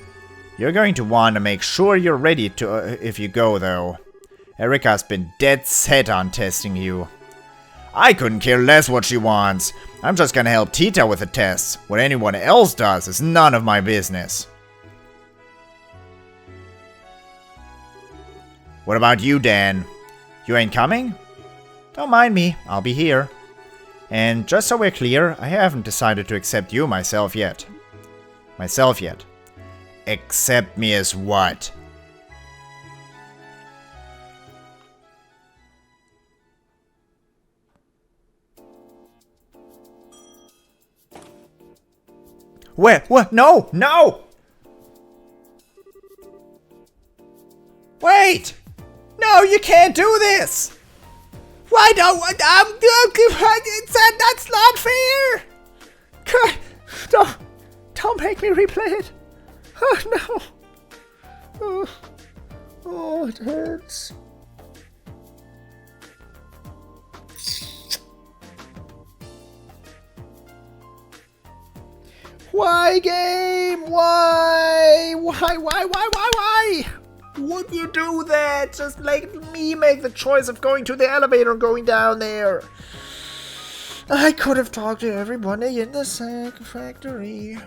You're going to want to make sure you're ready to if you go, though. Erika's been dead set on testing you. I couldn't care less what she wants. I'm just gonna help Tita with the tests. What anyone else does is none of my business. What about you, Dan? You ain't coming? Don't mind me, I'll be here. And just so we're clear, I haven't decided to accept you myself yet. Accept me as what? Where? What? No! No! Wait! No, you can't do this! Why don't that's not fair! Don't make me replay it. Oh no. Oh, it hurts. Why, game? Why? Why? Would you do that? Just let me make the choice of going to the elevator and going down there. I could have talked to everybody in the sack factory.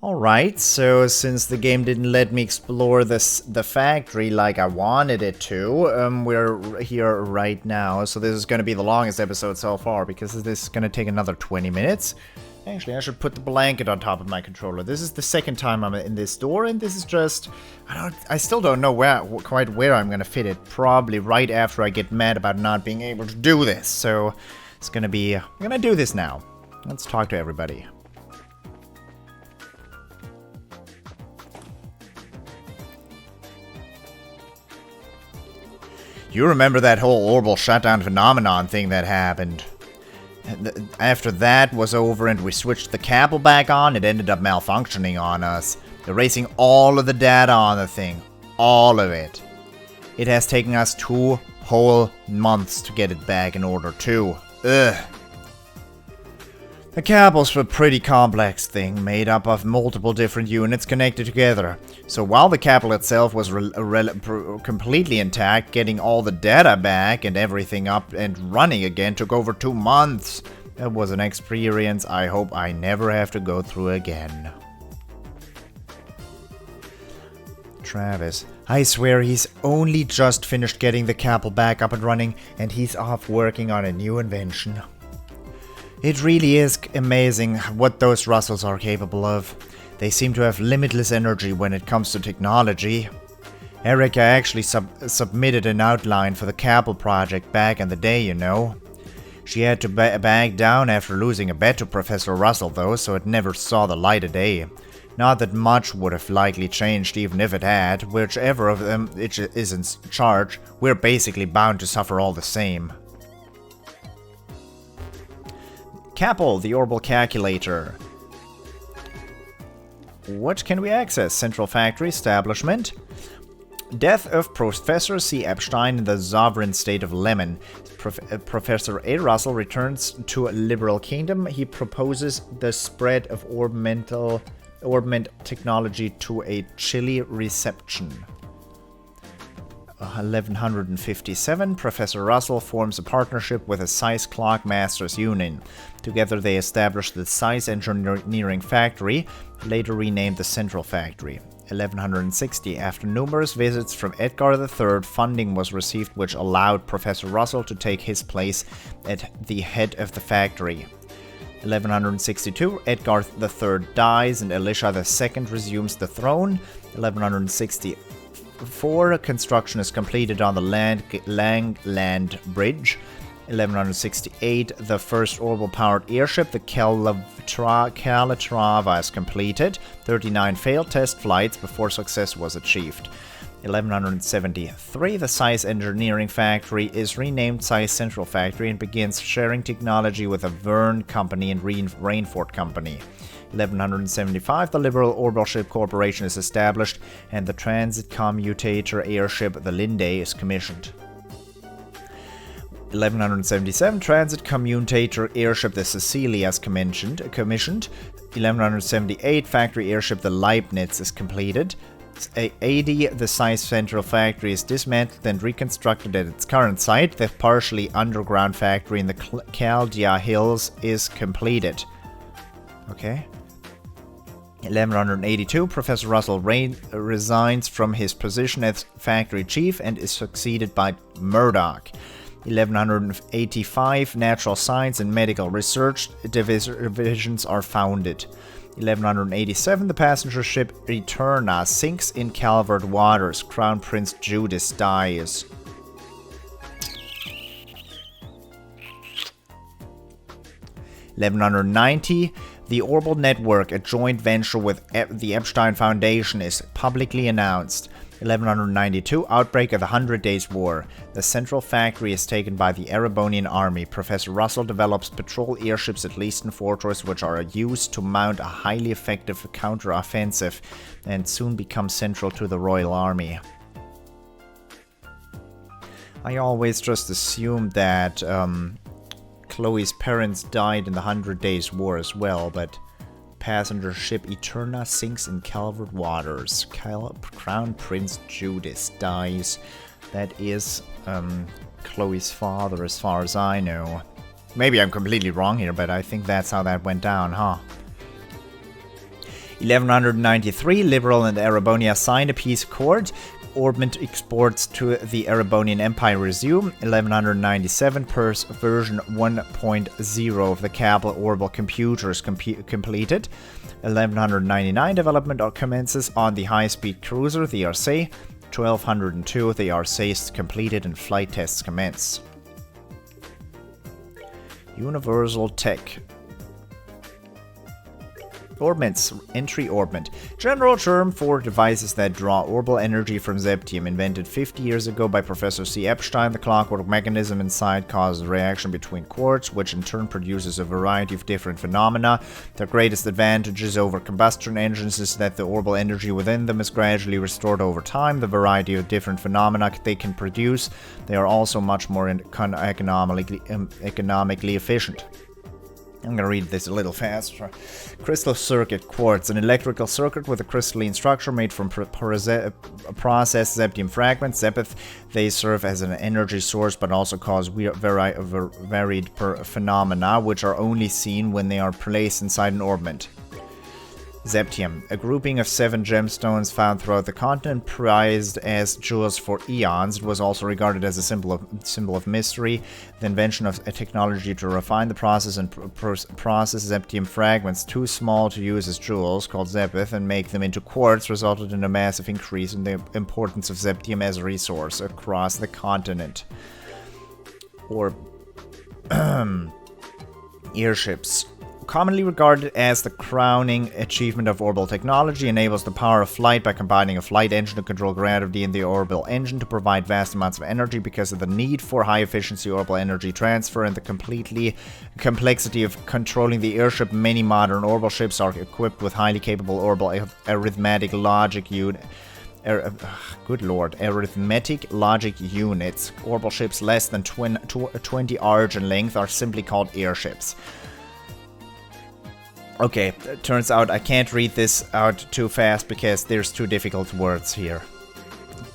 Alright, so since the game didn't let me explore the factory like I wanted it to, we're here right now. So this is going to be the longest episode so far because this is going to take another 20 minutes. Actually, I should put the blanket on top of my controller. This is the second time I'm in this door, and this is just... I still don't know quite where I'm gonna fit it. Probably right after I get mad about not being able to do this. So, it's gonna be... I'm gonna do this now. Let's talk to everybody. You remember that whole orbital shutdown phenomenon thing that happened? After that was over and we switched the cable back on, it ended up malfunctioning on us, erasing all of the data on the thing. All of it. It has taken us 2 whole months to get it back in order too. Ugh. The cable's a pretty complex thing, made up of multiple different units connected together. So while the cable itself was completely intact, getting all the data back and everything up and running again took over 2 months. That was an experience I hope I never have to go through again. Travis. I swear he's only just finished getting the cable back up and running, and he's off working on a new invention. It really is amazing what those Russells are capable of. They seem to have limitless energy when it comes to technology. Erica actually submitted an outline for the cable project back in the day, you know. She had to back down after losing a bet to Professor Russell though, so it never saw the light of day. Not that much would have likely changed even if it had. Whichever of them is in charge, we're basically bound to suffer all the same. Capel, the orbital calculator. What can we access? Central factory establishment. Death of Professor C. Epstein in the sovereign state of Lemon. Professor A. Russell returns to a liberal kingdom. He proposes the spread of orbment technology to a Chile reception. 1157, Professor Russell forms a partnership with the Size Clock Masters Union. Together they establish the Size Engineering Factory, later renamed the Central Factory. 1160, after numerous visits from Edgar III, funding was received which allowed Professor Russell to take his place at the head of the factory. 1162, Edgar III dies and Elisha II resumes the throne. 1164, construction is completed on the Langland Bridge. 1168, the first orbital-powered airship, the Calatrava, is completed. 39 failed test flights before success was achieved. 1173, the Size Engineering Factory is renamed Size Central Factory and begins sharing technology with the Verne Company and Rainford Company. 1175, the Liberal Orbital Ship Corporation is established and the transit commutator airship, the Linde, is commissioned. 1177, transit commutator airship, the Cecilia, is commissioned. 1178, factory airship, the Leibniz, is completed. 80, the Size Central Factory is dismantled and reconstructed at its current site. The partially underground factory in the Chaldia Hills is completed. Okay. 1182, Professor Russell resigns from his position as factory chief and is succeeded by Murdoch. 1185, natural science and medical research divisions are founded. 1187, the passenger ship Eterna sinks in Calvert waters. Crown Prince Judas dies. (1190), the Orbital Network, a joint venture with the Epstein Foundation, is publicly announced. 1192, outbreak of the 100 Days War. The Central Factory is taken by the Erebonian army. Professor Russell develops patrol airships at Leeston Fortress, which are used to mount a highly effective counter-offensive and soon become central to the Royal Army. I always just assumed that Chloe's parents died in the 100 Days War as well, but passenger ship Eterna sinks in Calvert waters. Crown Prince Judas dies. That is Chloe's father, as far as I know. Maybe I'm completely wrong here, but I think that's how that went down, huh? 1193, Liberal and Erebonia sign a peace accord. Orbment exports to the Erebonian Empire resume. 1197, version 1.0 of the Capel orbital computers completed. 1199, development commences on the high-speed cruiser, the Arcee. 1202, the Arcee is completed and flight tests commence. Universal Tech. Orbments. Entry orbment. General term for devices that draw orbital energy from zeptium. Invented 50 years ago by Professor C. Epstein, the clockwork mechanism inside causes a reaction between quartz, which in turn produces a variety of different phenomena. Their greatest advantages over combustion engines is that the orbital energy within them is gradually restored over time. The variety of different phenomena they can produce. They are also much more economically efficient. I'm gonna read this a little faster. Crystal circuit quartz, an electrical circuit with a crystalline structure made from processed zeptium fragments. Zepith, they serve as an energy source but also cause varied phenomena which are only seen when they are placed inside an orbment. Zeptium, a grouping of 7 gemstones found throughout the continent, prized as jewels for eons. It was also regarded as a symbol of mystery. The invention of a technology to refine the process and process zeptium fragments too small to use as jewels, called zepith, and make them into quartz, resulted in a massive increase in the importance of zeptium as a resource across the continent. Or airships. Commonly regarded as the crowning achievement of orbital technology, enables the power of flight by combining a flight engine to control gravity in the orbital engine to provide vast amounts of energy. Because of the need for high-efficiency orbital energy transfer and the complexity of controlling the airship, many modern orbital ships are equipped with highly capable orbital arithmetic logic units. Arithmetic logic units. Orbital ships less than 20 arc in length are simply called airships. Okay, turns out I can't read this out too fast because there's 2 difficult words here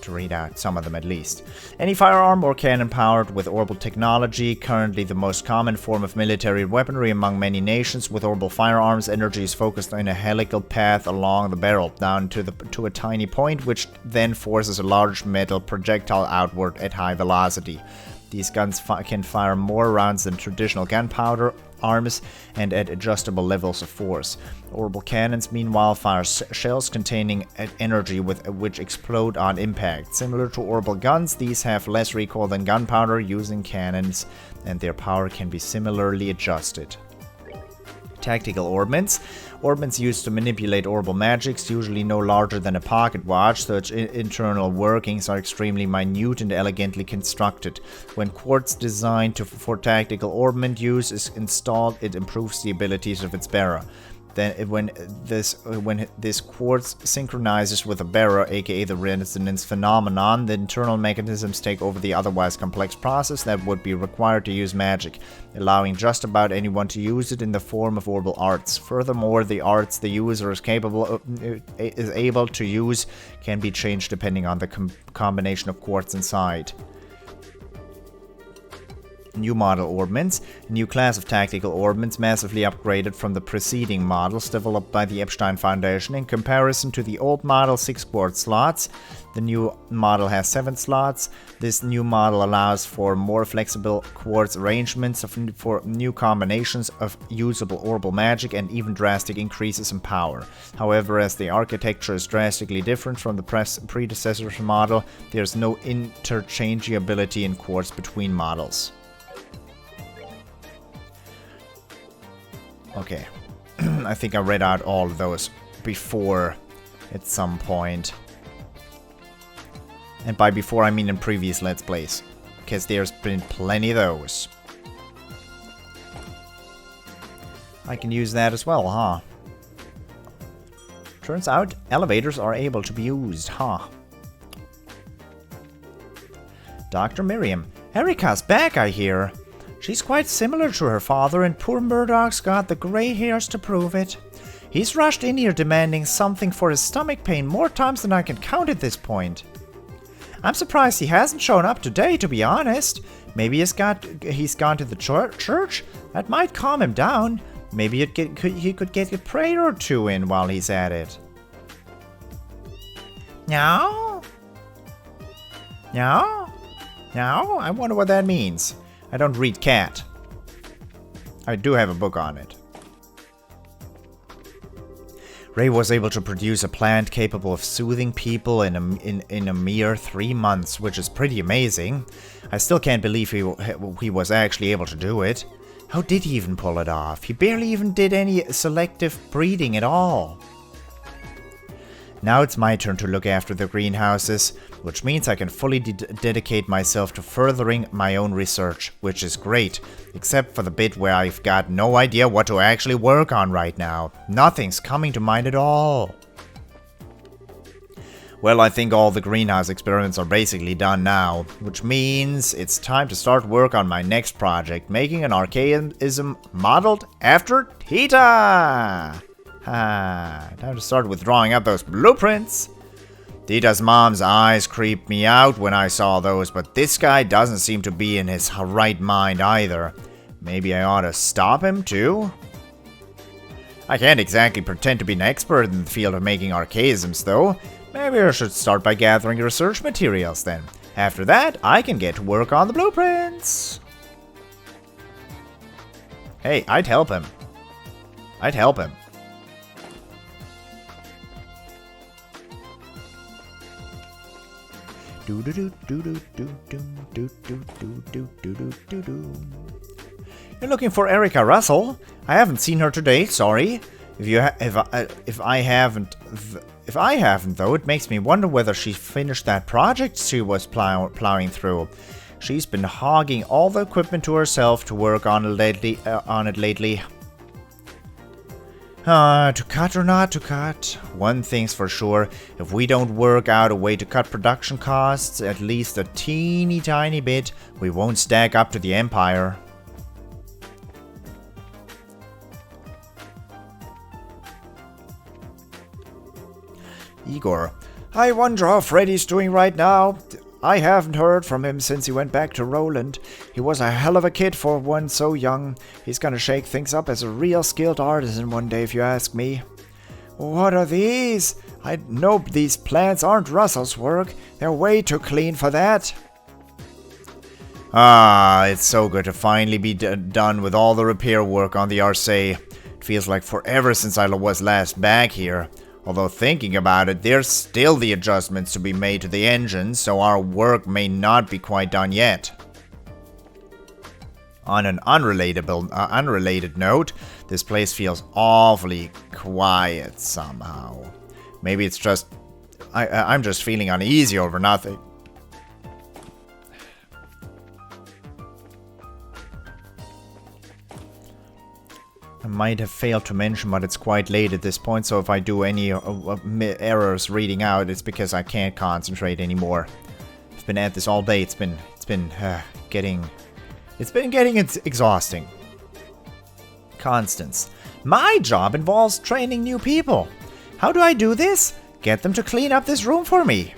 to read out, some of them at least. Any firearm or cannon powered with orbital technology, currently the most common form of military weaponry among many nations. With orbital firearms, energy is focused in a helical path along the barrel down to a tiny point, which then forces a large metal projectile outward at high velocity. These guns can fire more rounds than traditional gunpowder arms and at adjustable levels of force. Orbital cannons, meanwhile, fire shells containing energy which explode on impact. Similar to orbital guns, these have less recoil than gunpowder using cannons, and their power can be similarly adjusted. Tactical orbments. Orbments used to manipulate orbital magics, usually no larger than a pocket watch. Such internal workings are extremely minute and elegantly constructed. When quartz designed for tactical orbment use is installed, it improves the abilities of its bearer. Then, when this quartz synchronizes with a bearer, aka the resonance phenomenon, the internal mechanisms take over the otherwise complex process that would be required to use magic, allowing just about anyone to use it in the form of orbital arts. Furthermore, the arts the user is able to use can be changed depending on the combination of quartz inside. New model orbments. A new class of tactical orbments massively upgraded from the preceding models developed by the Epstein Foundation. In comparison to the old model, 6 quartz slots. The new model has 7 slots. This new model allows for more flexible quartz arrangements for new combinations of usable orbital magic and even drastic increases in power. However, as the architecture is drastically different from the predecessor model, there's no interchangeability in quartz between models. Okay, I think I read out all of those before at some point. And by before I mean in previous Let's Plays, because there's been plenty of those. I can use that as well, huh? Turns out elevators are able to be used, huh? Dr. Miriam. Erika's back, I hear. She's quite similar to her father, and poor Murdoch's got the gray hairs to prove it. He's rushed in here demanding something for his stomach pain more times than I can count at this point. I'm surprised he hasn't shown up today, to be honest. Maybe he's gone to the church? That might calm him down. Maybe he could get a prayer or 2 in while he's at it. Meow? Meow? Meow? I wonder what that means. I don't read cat. I do have a book on it. Ray was able to produce a plant capable of soothing people in a mere 3 months, which is pretty amazing. I still can't believe he was actually able to do it. How did he even pull it off? He barely even did any selective breeding at all. Now it's my turn to look after the greenhouses, which means I can fully dedicate myself to furthering my own research, which is great, except for the bit where I've got no idea what to actually work on right now. Nothing's coming to mind at all. Well, I think all the greenhouse experiments are basically done now, which means it's time to start work on my next project, making an archaism modeled after Tita! Time to start withdrawing up those blueprints. Tita's mom's eyes creeped me out when I saw those, but this guy doesn't seem to be in his right mind either. Maybe I ought to stop him too? I can't exactly pretend to be an expert in the field of making archaisms though. Maybe I should start by gathering research materials then. After that, I can get to work on the blueprints. Hey, I'd help him. I'd help him. You're looking for Erica Russell? I haven't seen her today. Sorry. If I haven't though, it makes me wonder whether she finished that project she was plowing through. She's been hogging all the equipment to herself to work on it lately. To cut or not to cut? One thing's for sure, if we don't work out a way to cut production costs at least a teeny tiny bit, we won't stack up to the Empire. Igor, I wonder how Freddy's doing right now. I haven't heard from him since he went back to Roland. He was a hell of a kid for one so young. He's gonna shake things up as a real skilled artisan one day if you ask me. What are these? I know these plants aren't Russell's work. They're way too clean for that. Ah, it's so good to finally be done with all the repair work on the RC. It feels like forever since I was last back here. Although thinking about it, there's still the adjustments to be made to the engine, so our work may not be quite done yet. On an unrelated note, this place feels awfully quiet somehow. Maybe it's just... I'm just feeling uneasy over nothing. I might have failed to mention, but it's quite late at this point, so if I do any errors reading out, it's because I can't concentrate anymore. I've been at this all day. It's been getting exhausting. Constance. My job involves training new people. How do I do this? Get them to clean up this room for me.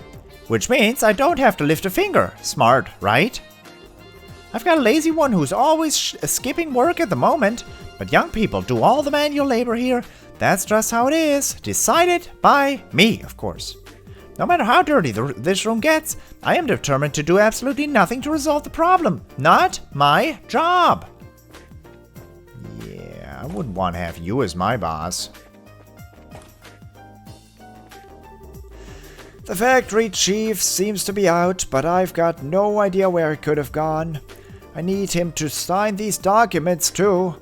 Which means I don't have to lift a finger. Smart, right? I've got a lazy one who's always skipping work at the moment. But young people do all the manual labor here. That's just how it is. Decided by me, of course. No matter how dirty this room gets, I am determined to do absolutely nothing to resolve the problem. Not my job. Yeah, I wouldn't want to have you as my boss. The factory chief seems to be out, but I've got no idea where he could have gone. I need him to sign these documents too.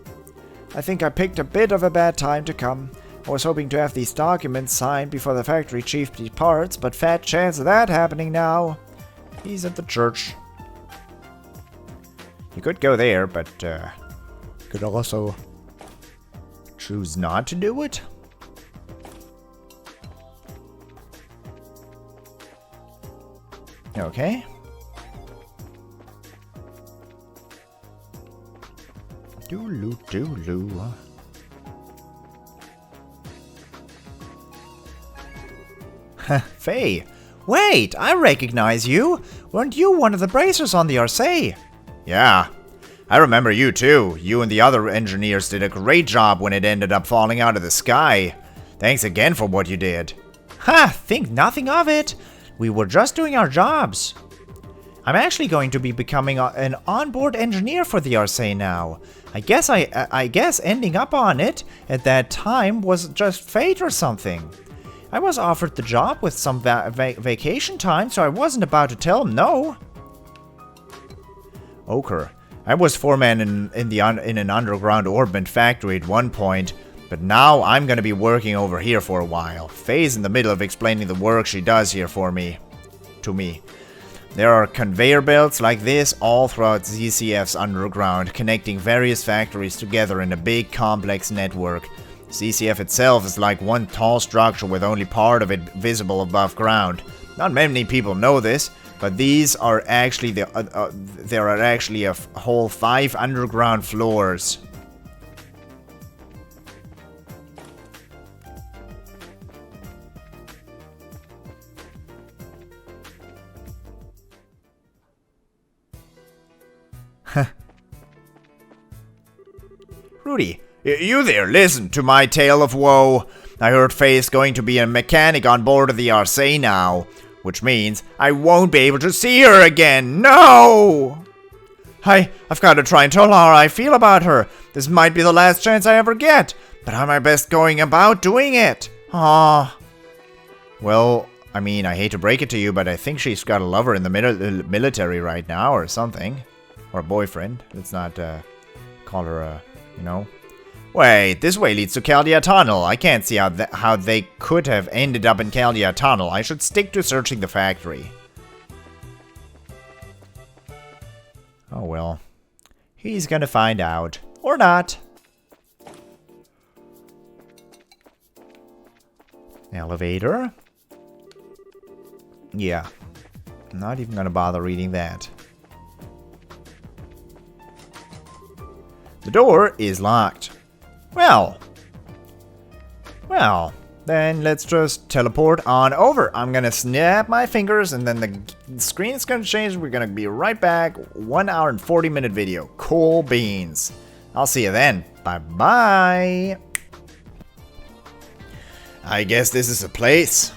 I think I picked a bit of a bad time to come. I was hoping to have these documents signed before the factory chief departs, but fat chance of that happening now. He's at the church. You could go there, but could also choose not to do it. Okay. Dooloo. Faye! Wait! I recognize you! Weren't you one of the bracers on the RC? Yeah. I remember you too. You and the other engineers did a great job when it ended up falling out of the sky. Thanks again for what you did. Ha! Think nothing of it! We were just doing our jobs. I'm actually going to be becoming an onboard engineer for the RC now. I guess ending up on it at that time was just fate or something. I was offered the job with some vacation time, so I wasn't about to tell him no. Ochre. I was foreman in an underground orbment factory at one point, but now I'm gonna be working over here for a while. Faye's in the middle of explaining the work she does here to me. There are conveyor belts like this all throughout ZCF's underground, connecting various factories together in a big complex network. ZCF itself is like one tall structure with only part of it visible above ground. Not many people know this, but these are actually there are actually a whole 5 underground floors. Rudy, you there, listen to my tale of woe. I heard Faye's going to be a mechanic on board of the RC now, which means I won't be able to see her again. No! I've got to try and tell her how I feel about her. This might be the last chance I ever get, but how am I best going about doing it? Ah. Well, I mean, I hate to break it to you, but I think she's got a lover in the military right now or something. Or a boyfriend. Let's not call her a, you know. Wait, this way leads to Caldia Tunnel. I can't see how they could have ended up in Caldia Tunnel. I should stick to searching the factory. Oh well. He's gonna find out. Or not. Elevator. Yeah. I'm not even gonna bother reading that. The door is locked. Well, then let's just teleport on over. I'm gonna snap my fingers and then the screen's gonna change. We're gonna be right back. 1 hour and 40-minute video. Cool beans. I'll see you then. Bye-bye. I guess this is a place.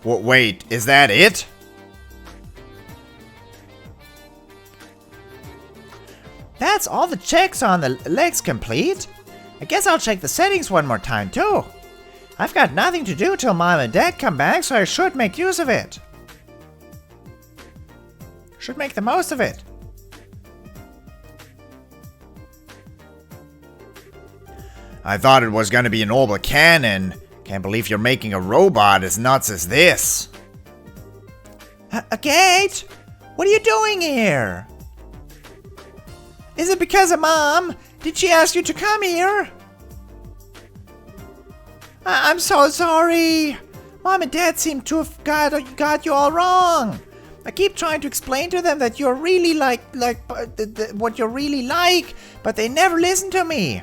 Wait, is that it? That's all the checks on the legs complete. I guess I'll check the settings one more time too. I've got nothing to do till Mom and Dad come back, so I should make use of it. Should make the most of it. I thought it was gonna be an orbital cannon. Can't believe you're making a robot as nuts as this. Kate? What are you doing here? Is it because of Mom? Did she ask you to come here? I'm so sorry. Mom and Dad seem to have got you all wrong. I keep trying to explain to them that you're really what you're really like, but they never listen to me.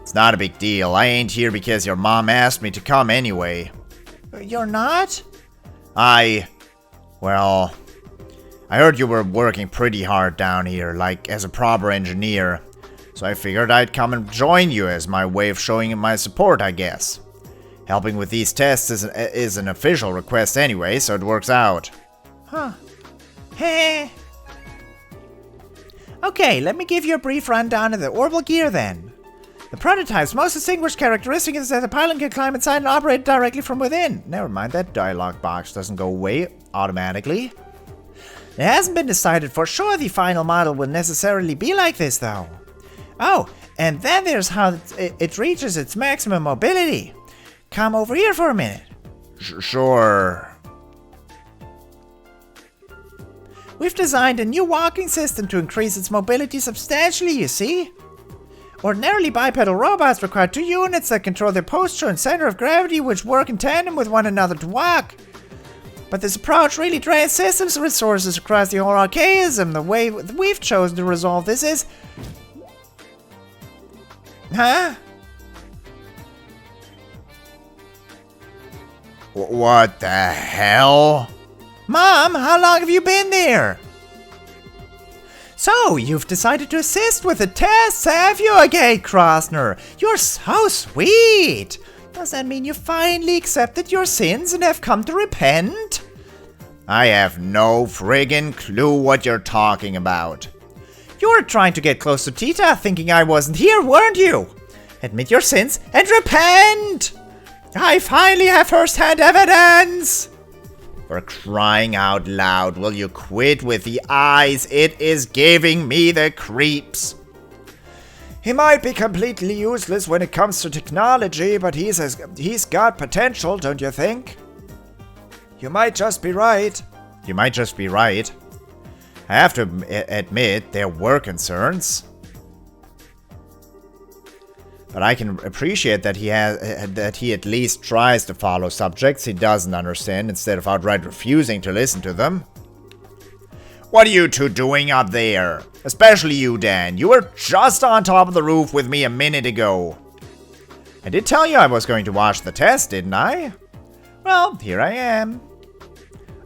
It's not a big deal. I ain't here because your mom asked me to come anyway. You're not? Well, I heard you were working pretty hard down here, like as a proper engineer. So I figured I'd come and join you as my way of showing my support, I guess. Helping with these tests is an official request anyway, so it works out. Huh. Hey. Okay, let me give you a brief rundown of the orbital gear then. The prototype's most distinguished characteristic is that the pilot can climb inside and operate directly from within. Never mind, that dialog box doesn't go away automatically. It hasn't been decided for sure the final model will necessarily be like this though. Oh, and then there's how it reaches its maximum mobility. Come over here for a minute. Sure. We've designed a new walking system to increase its mobility substantially, you see? Ordinarily, bipedal robots require 2 units that control their posture and center of gravity, which work in tandem with one another to walk. But this approach really drains systems resources across the whole archaism. The way we've chosen to resolve this is... Huh? What the hell? Mom, how long have you been there? So, you've decided to assist with the tests, have you, Agate Krosner? You're so sweet! Does that mean you finally accepted your sins and have come to repent? I have no friggin' clue what you're talking about. You were trying to get close to Tita, thinking I wasn't here, weren't you? Admit your sins and repent! I finally have first-hand evidence! For crying out loud, will you quit with the eyes? It is giving me the creeps. He might be completely useless when it comes to technology, but he's got potential, don't you think? You might just be right. You might just be right. I have to admit, there were concerns. But I can appreciate that he at least tries to follow subjects he doesn't understand instead of outright refusing to listen to them. What are you two doing up there? Especially you, Dan. You were just on top of the roof with me a minute ago. I did tell you I was going to watch the test, didn't I? Well, here I am.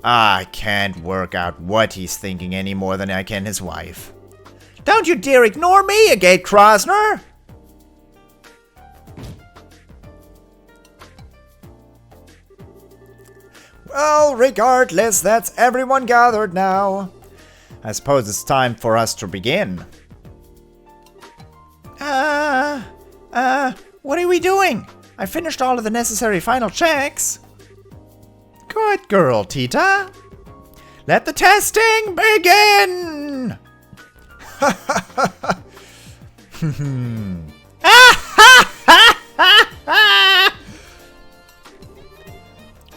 I can't work out what he's thinking any more than I can his wife. Don't you dare ignore me, Agate Krosner! Well, regardless, that's everyone gathered now. I suppose it's time for us to begin. What are we doing? I finished all of the necessary final checks. Good girl, Tita. Let the testing begin!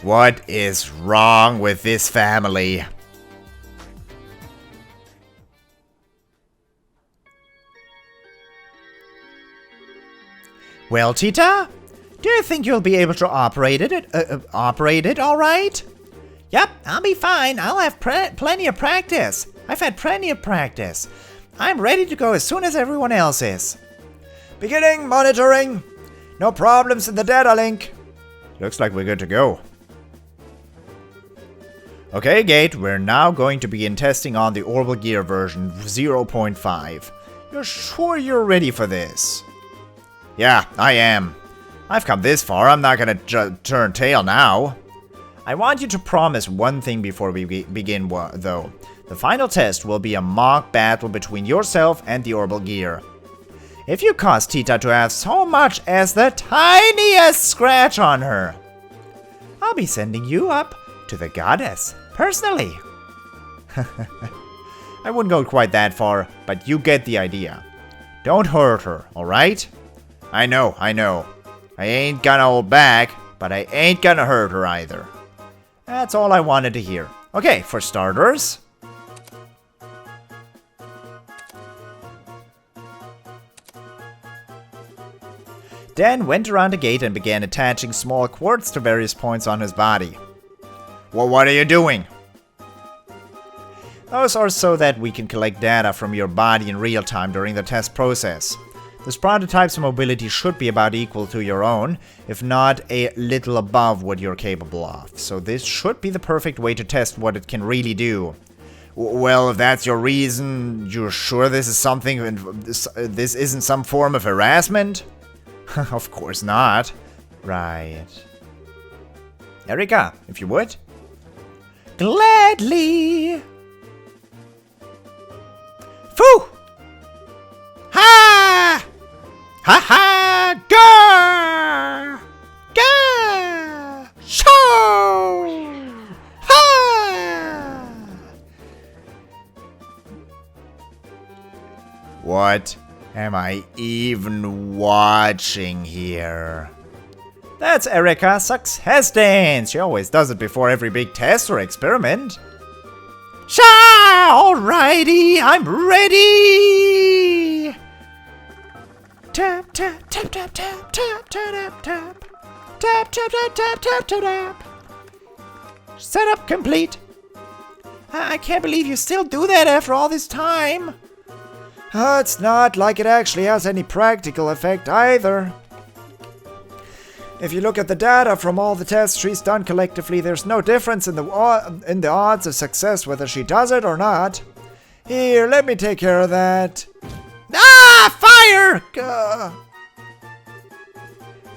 What is wrong with this family? Well, Tita, do you think you'll be able to operate it all right? Yep, I'll be fine. I'll have plenty of practice. I've had plenty of practice. I'm ready to go as soon as everyone else is. Beginning monitoring. No problems in the data link. Looks like we're good to go. Okay, Gate, we're now going to begin testing on the Orbital Gear version 0.5. You're sure you're ready for this? Yeah, I am. I've come this far, I'm not gonna turn tail now. I want you to promise one thing before we begin, though. The final test will be a mock battle between yourself and the Orbital Gear. If you cause Tita to have so much as the tiniest scratch on her, I'll be sending you up to the goddess, personally. I wouldn't go quite that far, but you get the idea. Don't hurt her, alright? I know. I ain't gonna hold back, but I ain't gonna hurt her either. That's all I wanted to hear. Okay, for starters... Dan went around the gate and began attaching small quartz to various points on his body. Well, what are you doing? Those are so that we can collect data from your body in real time during the test process. This prototype's mobility should be about equal to your own, if not a little above what you're capable of. So this should be the perfect way to test what it can really do. Well, if that's your reason, you're sure this is something, this isn't some form of harassment? Of course not. Right. Erika, if you would. Gladly. Phew! Ha! Ha ha! Gah! Gah! Show! Ha! What am I even watching here? That's Erika Success Dance! She always does it before every big test or experiment. Alrighty, I'm ready! Tap, tap, tap, tap, tap, tap, tap, tap. Tap, tap, tap, tap, tap, tap, tap. Setup complete. I can't believe you still do that after all this time. It's not like it actually has any practical effect either. If you look at the data from all the tests she's done collectively, there's no difference in the odds of success whether she does it or not. Here, let me take care of that. Ah! Fire! Gah.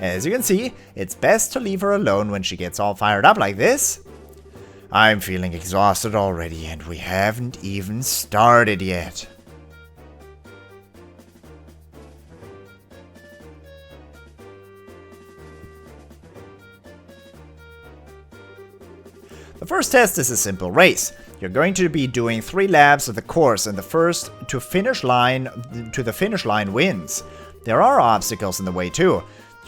As you can see, it's best to leave her alone when she gets all fired up like this. I'm feeling exhausted already, and we haven't even started yet. The first test is a simple race. You're going to be doing 3 laps of the course, and the first to the finish line wins. There are obstacles in the way too.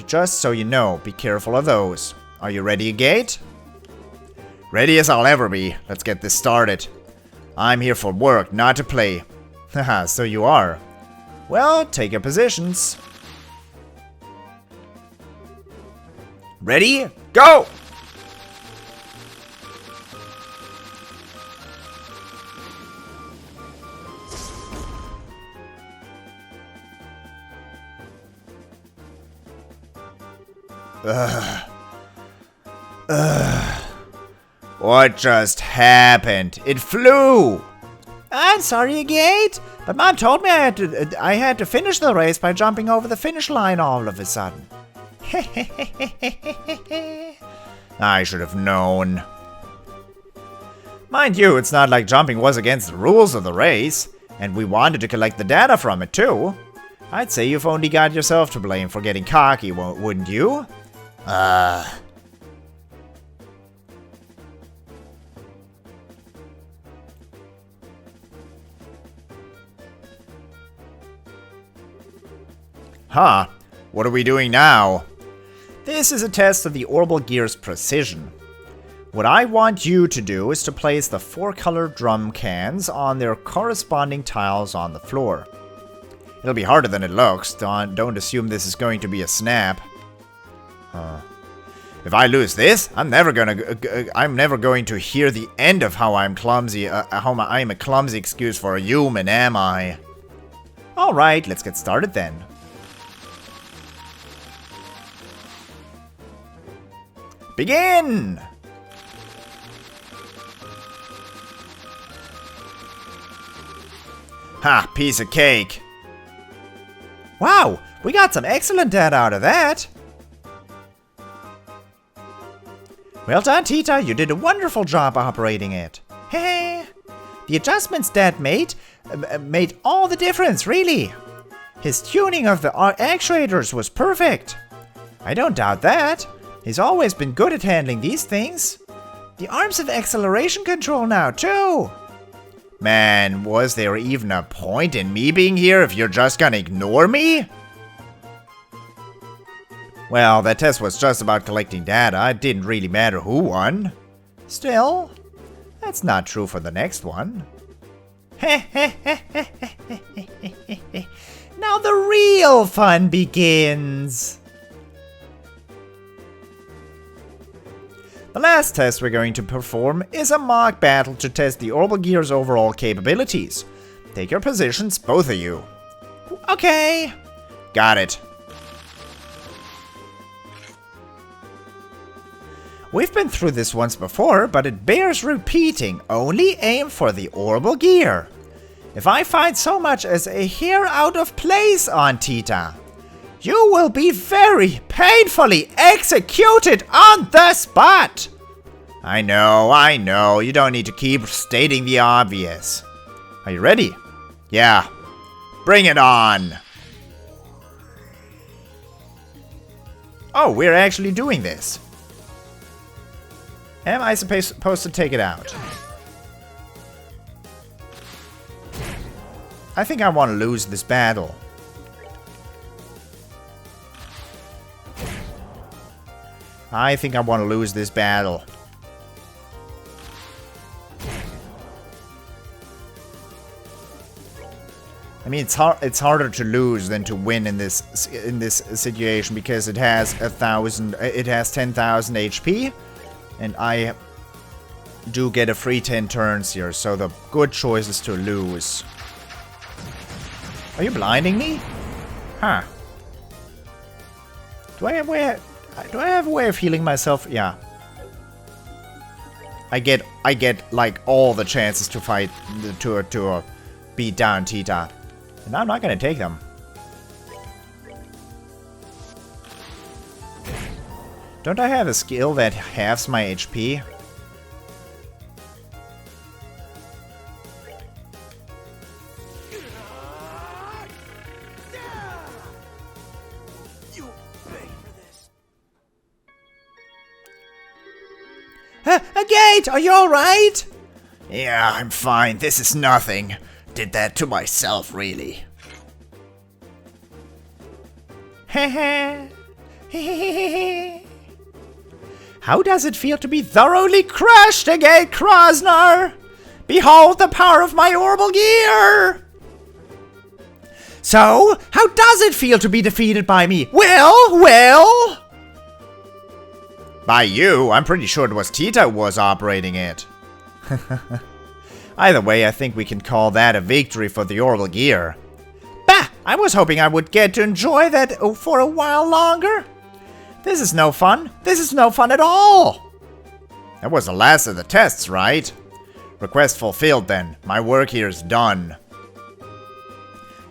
Just so you know, be careful of those. Are you ready, Gate? Ready as I'll ever be. Let's get this started. I'm here for work, not to play. Haha, so you are. Well, take your positions. Ready? Go! What just happened? It flew! I'm sorry, Gate, but Mom told me I had to finish the race by jumping over the finish line all of a sudden. I should have known. Mind you, it's not like jumping was against the rules of the race, and we wanted to collect the data from it too. I'd say you've only got yourself to blame for getting cocky, wouldn't you? Huh? What are we doing now? This is a test of the orbital gear's precision. What I want you to do is to place the 4 colored drum cans on their corresponding tiles on the floor. It'll be harder than it looks. Don't assume this is going to be a snap. If I lose this, I'm never going to hear the end of how I'm clumsy. How I'm a clumsy excuse for a human, am I? All right, let's get started then. Begin! Ha, piece of cake. Wow, we got some excellent data out of that. Well done, Tita, you did a wonderful job operating it. Hey, the adjustments Dad made all the difference, really. His tuning of the actuators was perfect. I don't doubt that. He's always been good at handling these things. The arms have acceleration control now, too. Man, was there even a point in me being here if you're just gonna ignore me? Well, that test was just about collecting data. It didn't really matter who won. Still, that's not true for the next one. Now the real fun begins. The last test we're going to perform is a mock battle to test the orbital gear's overall capabilities. Take your positions, both of you. Okay. Got it. We've been through this once before, but it bears repeating. Only aim for the orbital gear. If I find so much as a hair out of place on Tita, you will be very painfully executed on the spot! I know, you don't need to keep stating the obvious. Are you ready? Yeah. Bring it on! Oh, we're actually doing this. Am I supposed to take it out? I think I want to lose this battle. I think I want to lose this battle. I mean, it's harder to lose than to win in this situation because it has 10,000 HP, and I do get a free 10 turns here, so the good choice is to lose. Are you blinding me? Huh. Do I have a way of healing myself? Yeah. I get like all the chances to fight to beat down Tita. And I'm not gonna take them. Don't I have a skill that halves my HP? A gate! Are you alright? Yeah, I'm fine. This is nothing. Did that to myself, really. How does it feel to be thoroughly crushed, Agate Krosner? Behold the power of my orbital gear! So, how does it feel to be defeated by me? Well? By you? I'm pretty sure it was Tita who was operating it. Either way, I think we can call that a victory for the orbital gear. Bah! I was hoping I would get to enjoy that for a while longer. This is no fun. This is no fun at all. That was the last of the tests, right? Request fulfilled then. My work here is done.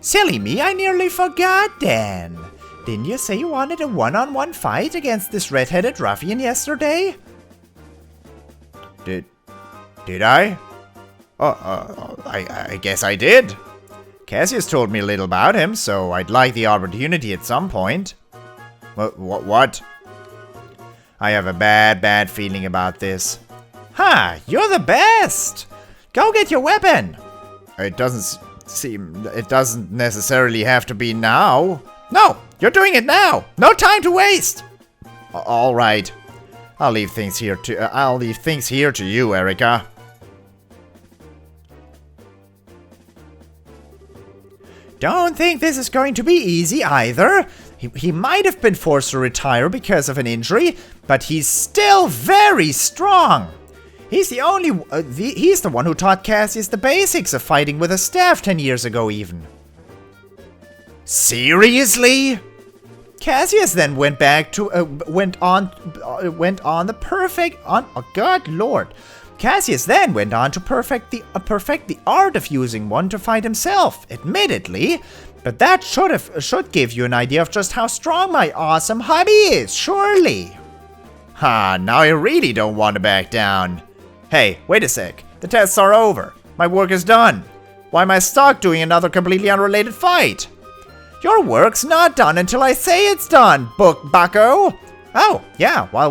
Silly me, I nearly forgot then. Didn't you say you wanted a one-on-one fight against this red-headed ruffian yesterday? Did I? I guess I did. Cassius told me a little about him, so I'd like the opportunity at some point. What? I have a bad feeling about this. Ha! You're the best! Go get your weapon! It doesn't necessarily have to be now. No! You're doing it now! No time to waste! Alright. I'll leave things here to you, Erica. Don't think this is going to be easy either. He might have been forced to retire because of an injury, but he's still very strong. He's he's the one who taught Cassius the basics of fighting with a staff 10 years ago even. Seriously? Cassius then went back to good lord. Cassius then went on to perfect the art of using one to fight himself, admittedly, but that should give you an idea of just how strong my awesome hubby is, surely. Ha, now I really don't want to back down. Hey, wait a sec. The tests are over. My work is done. Why am I stuck doing another completely unrelated fight? Your work's not done until I say it's done, bucko. Oh, yeah, while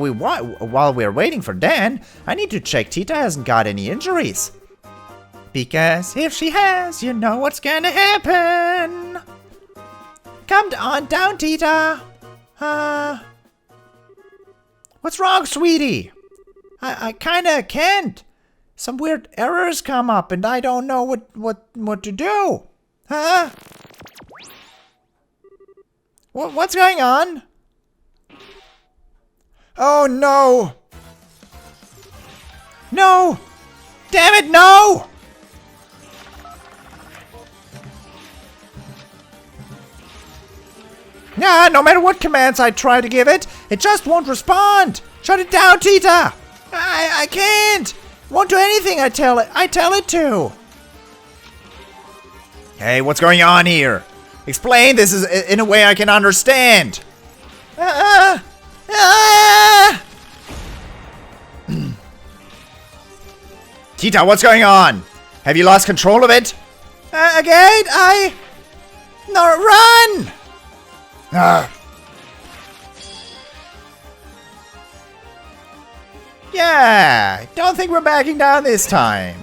we're waiting for Dan, I need to check Tita hasn't got any injuries. Because if she has, you know what's gonna happen. Come on down, Tita. What's wrong, sweetie? I kinda can't. Some weird errors come up and I don't know what to do. Huh? What's going on? Oh no! No! Damn it, no! Nah, no matter what commands I try to give it, it just won't respond! Shut it down, Tita! I can't! Won't do anything I tell it to! Hey, what's going on here? Explain this in a way I can understand! Tita, what's going on? Have you lost control of it? Again, no, run! Yeah, don't think we're backing down this time.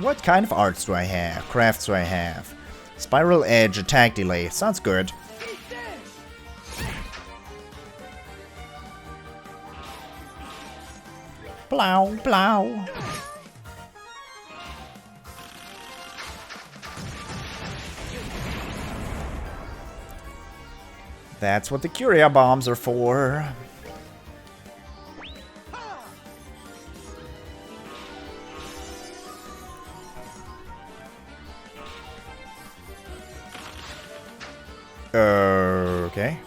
What kind of arts do I have? Crafts do I have? Spiral edge, attack delay. Sounds good. Blow, blow. That's what the Curia bombs are for. Okay.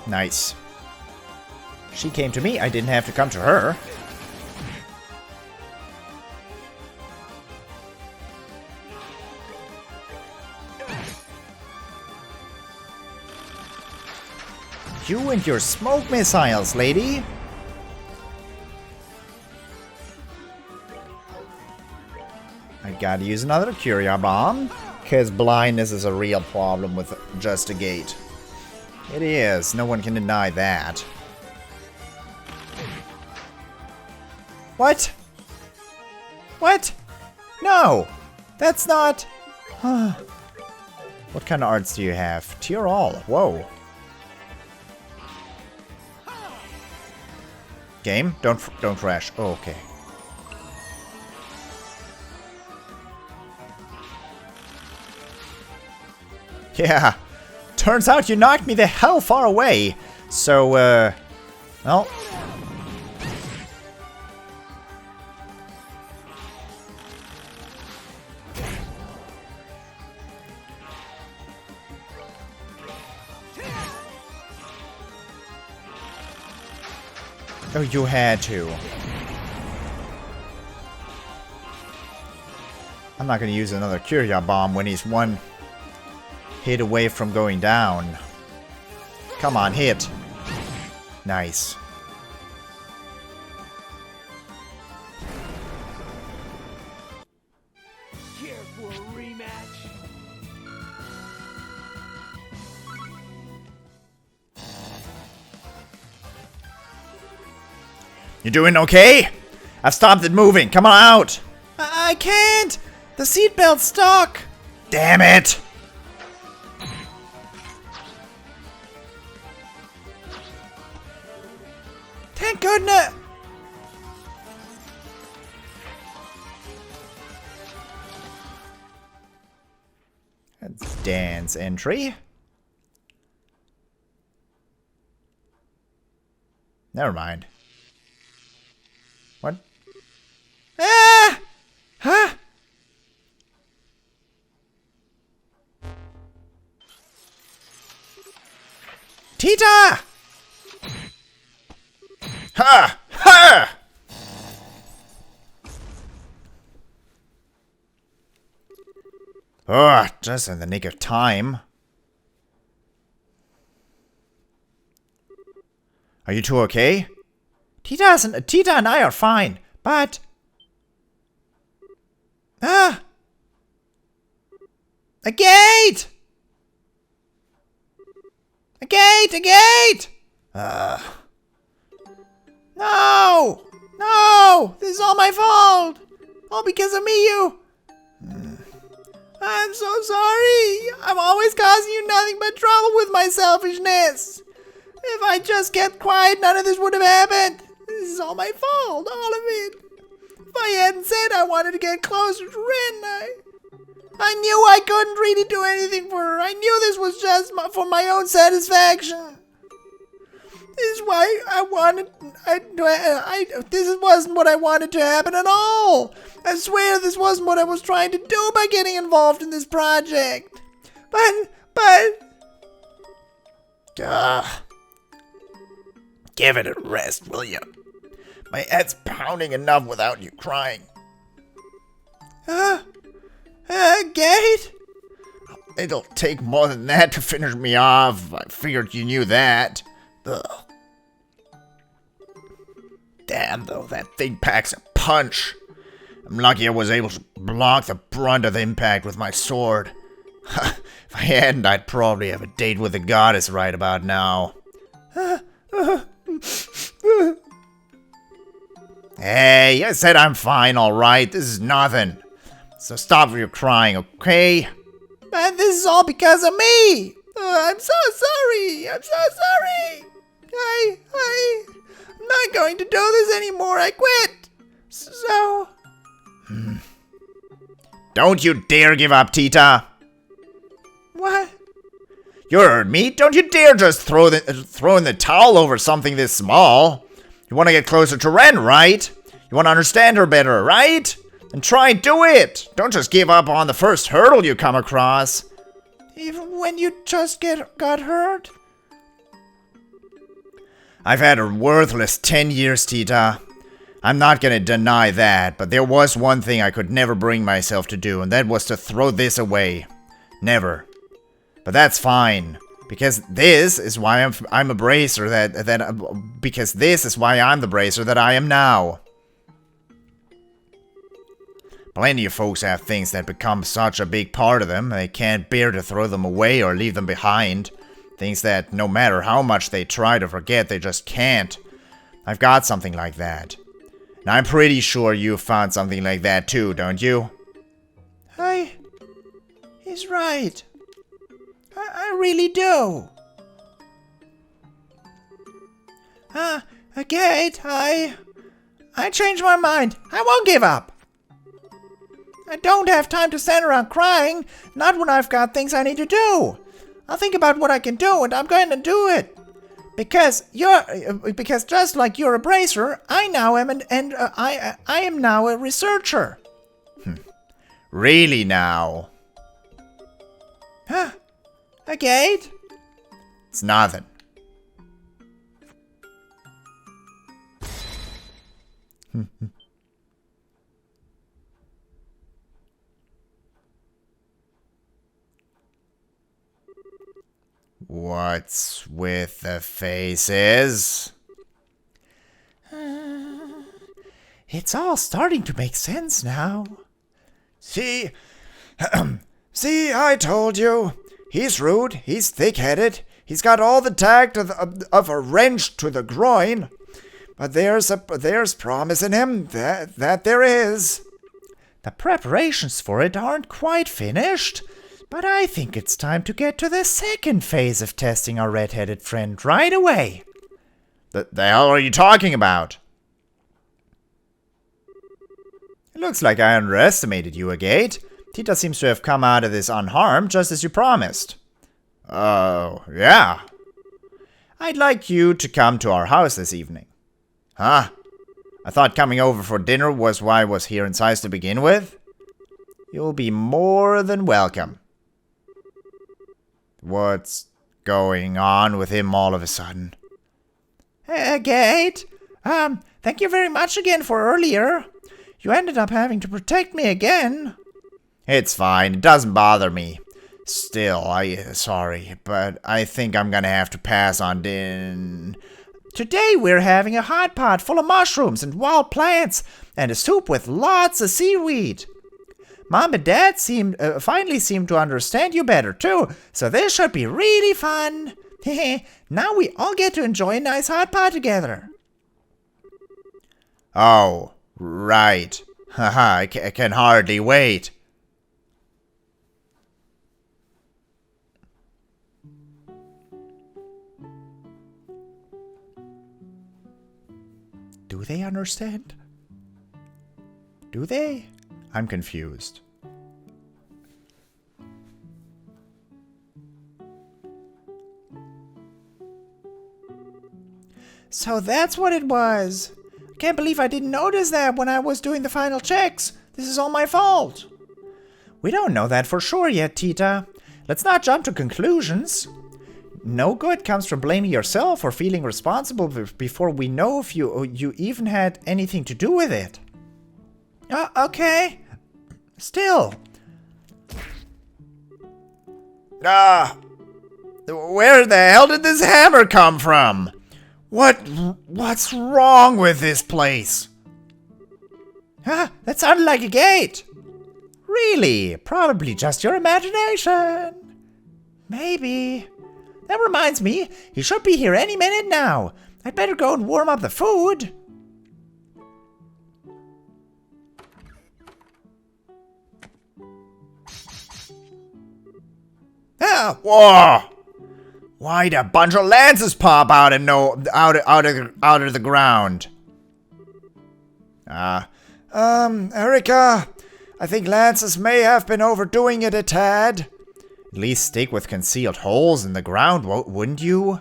Nice. She came to me, I didn't have to come to her. You and your smoke missiles, lady. I gotta use another Curia Bomb, because blindness is a real problem with just a gate. It is, no one can deny that. What? What? No! That's not... What kind of arts do you have? Tier all. Whoa. Game? Don't crash. Oh, okay. Yeah. Turns out you knocked me the hell far away. So, well... Oh, you had to. I'm not gonna use another Curia Bomb when he's one hit away from going down. Come on, hit. Nice. Care for a rematch? You doing okay? I've stopped it moving. Come on out. I can't. The seatbelt's stuck. Damn it. Thank goodness. That's Dan's entry. Never mind. What? Ah! Huh? Tita! Ha! Ha! Oh, just in the nick of time. Are you two okay? Tita and I are fine, but... Ah! A gate! A gate! A gate! No! No! This is all my fault! All because of me, you! I'm so sorry! I'm always causing you nothing but trouble with my selfishness! If I just kept quiet, none of this would have happened! This is all my fault, all of it! If I hadn't said I wanted to get closer to Ren, I knew I couldn't really do anything for her. I knew this was just for my own satisfaction. This is why I wanted... this wasn't what I wanted to happen at all. I swear this wasn't what I was trying to do by getting involved in this project. But... Give it a rest, will you? My head's pounding enough without you crying. Gate? It'll take more than that to finish me off. I figured you knew that. Ugh. Damn, though, that thing packs a punch. I'm lucky I was able to block the brunt of the impact with my sword. If I hadn't, I'd probably have a date with the goddess right about now. Hey, I said I'm fine, alright? This is nothing. So stop your crying, okay? Man, this is all because of me! I'm so sorry! I'm so sorry! I'm not going to do this anymore, I quit! So... Don't you dare give up, Tita! What? You heard me. Don't you dare just throw in the towel over something this small. You want to get closer to Ren, right? You want to understand her better, right? Then try and do it. Don't just give up on the first hurdle you come across. Even when you just got hurt? I've had a worthless 10 years, Tita. I'm not gonna deny that, but there was one thing I could never bring myself to do, and that was to throw this away. Never. But that's fine, because this is why I'm a bracer because this is why I'm the bracer that I am now. Plenty of folks have things that become such a big part of them, they can't bear to throw them away or leave them behind. Things that, no matter how much they try to forget, they just can't. I've got something like that. And I'm pretty sure you've found something like that too, don't you? He's right. I really do. Agate, I changed my mind. I won't give up. I don't have time to stand around crying, not when I've got things I need to do. I'll think about what I can do, and I'm going to do it. Because just like you're a bracer, I now am I am now a researcher. Really now? Huh? Agate? It's nothing. What's with the faces? It's all starting to make sense now. See? See, I told you. He's rude, he's thick-headed, he's got all the tact of a wrench to the groin. But there's promise in him, that there is. The preparations for it aren't quite finished, but I think it's time to get to the second phase of testing our red-headed friend right away. The hell are you talking about? It looks like I underestimated you, Agate. Tita seems to have come out of this unharmed, just as you promised. Oh, yeah. I'd like you to come to our house this evening. Huh? I thought coming over for dinner was why I was here in size to begin with. You'll be more than welcome. What's going on with him all of a sudden? Agate, thank you very much again for earlier. You ended up having to protect me again. It's fine, it doesn't bother me. Still, sorry, but I think I'm gonna have to pass on din. Today we're having a hot pot full of mushrooms and wild plants, and a soup with lots of seaweed. Mom and Dad finally seem to understand you better too, so this should be really fun. Now we all get to enjoy a nice hot pot together. Oh, right. Haha, I can hardly wait. Do they understand? Do they? I'm confused. So that's what it was. I can't believe I didn't notice that when I was doing the final checks. This is all my fault. We don't know that for sure yet, Tita. Let's not jump to conclusions. No good comes from blaming yourself or feeling responsible before we know if you even had anything to do with it. Okay. Still. Where the hell did this hammer come from? What's wrong with this place? That sounded like a gate. Really? Probably just your imagination. Maybe. That reminds me, he should be here any minute now. I'd better go and warm up the food. Whoa! Why'd a bunch of lances pop out and out of the ground? Erica, I think lances may have been overdoing it a tad. At least stick with concealed holes in the ground, wouldn't you?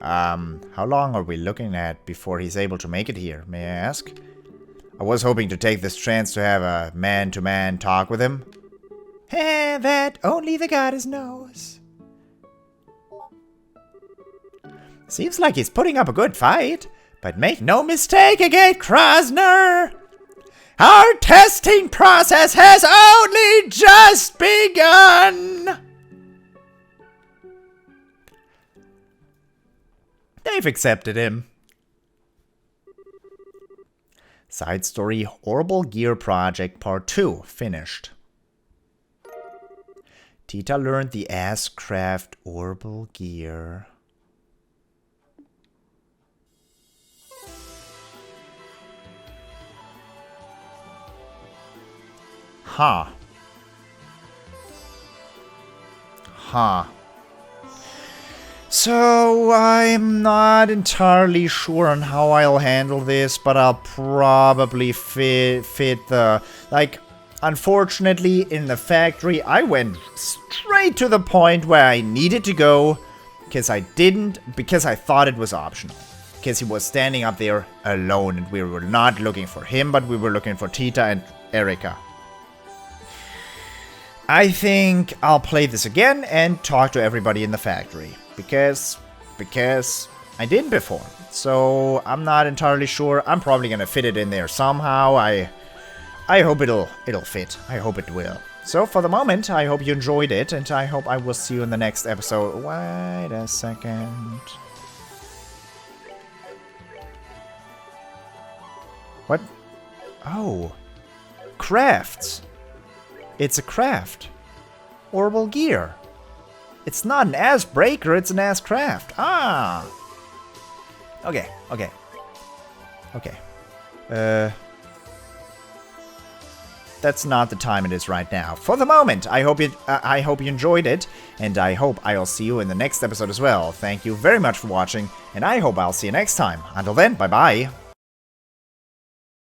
How long are we looking at before he's able to make it here, may I ask? I was hoping to take this chance to have a man-to-man talk with him. That only the goddess knows. Seems like he's putting up a good fight, but make no mistake, Agate Krasner. Our testing process has only just begun! They've accepted him. Side story Horrible Gear Project Part 2 finished. Tita learned the ass-craft Orbital Gear. Huh. So, I'm not entirely sure on how I'll handle this, but I'll probably fit the... Like, unfortunately, in the factory, I went straight to the point where I needed to go, because I thought it was optional. Because he was standing up there alone, and we were not looking for him, but we were looking for Tita and Erika. I think I'll play this again and talk to everybody in the factory. Because I did before. So I'm not entirely sure. I'm probably gonna fit it in there somehow. I hope it'll fit. I hope it will. So for the moment, I hope you enjoyed it, and I hope I will see you in the next episode. Wait a second. What? Oh. Crafts. It's a craft. Orbital Gear. It's not an ass breaker, it's an ass craft. Ah. Okay. That's not the time it is right now. For the moment, I hope you enjoyed it, and I hope I'll see you in the next episode as well. Thank you very much for watching, and I hope I'll see you next time. Until then, bye-bye.